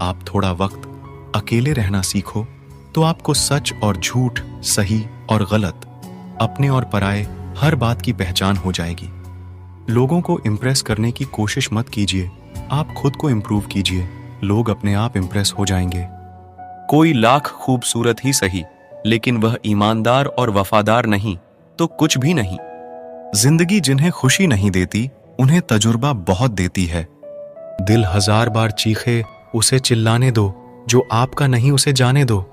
आप थोड़ा वक्त अकेले रहना सीखो तो आपको सच और झूठ, सही और गलत, अपने और पराये हर बात की पहचान हो जाएगी। लोगों को इम्प्रेस करने की कोशिश मत कीजिए, आप खुद को इम्प्रूव कीजिए। लोग अपने आप इम्प्रेस हो जाएंगे। कोई लाख खूबसूरत ही सही, लेकिन वह ईमानदार और वफादार नहीं तो कुछ भी नहीं। जिंदगी जिन्हें खुशी नहीं देती, उन्हें तजुर्बा बहुत देती है। दिल 1000 बार चीखे, उसे चिल्लाने दो। जो आपका नहीं उसे जाने दो।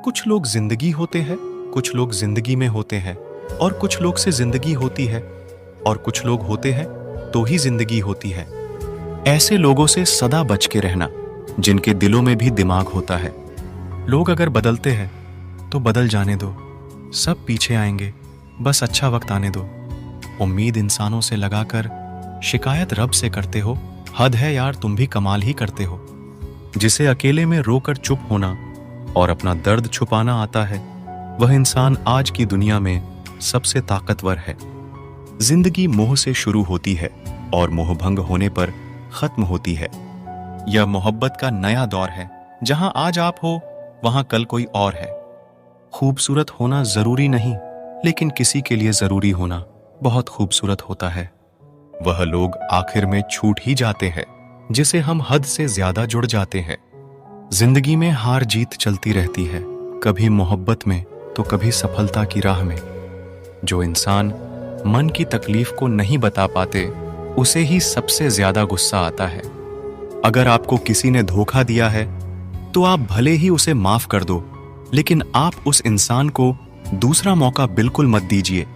कुछ लोग जिंदगी होते हैं, कुछ लोग जिंदगी में होते हैं, और कुछ लोग से जिंदगी होती है, और कुछ लोग होते हैं तो ही जिंदगी होती है। ऐसे लोगों से सदा बच के रहना जिनके दिलों में भी दिमाग होता है। लोग अगर बदलते हैं तो बदल जाने दो, सब पीछे आएंगे, बस अच्छा वक्त आने दो। उम्मीद इंसानों से लगाकर शिकायत रब से करते हो, हद है यार, तुम भी कमाल ही करते हो। जिसे अकेले में रोकर चुप होना और अपना दर्द छुपाना आता है, वह इंसान आज की दुनिया में सबसे ताकतवर है। जिंदगी मोह से शुरू होती है और मोहभंग होने पर खत्म होती है। यह मोहब्बत का नया दौर है, जहां आज आप हो वहां कल कोई और है। खूबसूरत होना जरूरी नहीं, लेकिन किसी के लिए जरूरी होना बहुत खूबसूरत होता है। वह लोग आखिर में छूट ही जाते हैं जिसे हम हद से ज्यादा जुड़ जाते हैं। जिंदगी में हार जीत चलती रहती है, कभी मोहब्बत में तो कभी सफलता की राह में। जो इंसान मन की तकलीफ को नहीं बता पाते, उसे ही सबसे ज्यादा गुस्सा आता है। अगर आपको किसी ने धोखा दिया है तो आप भले ही उसे माफ कर दो, लेकिन आप उस इंसान को दूसरा मौका बिल्कुल मत दीजिए।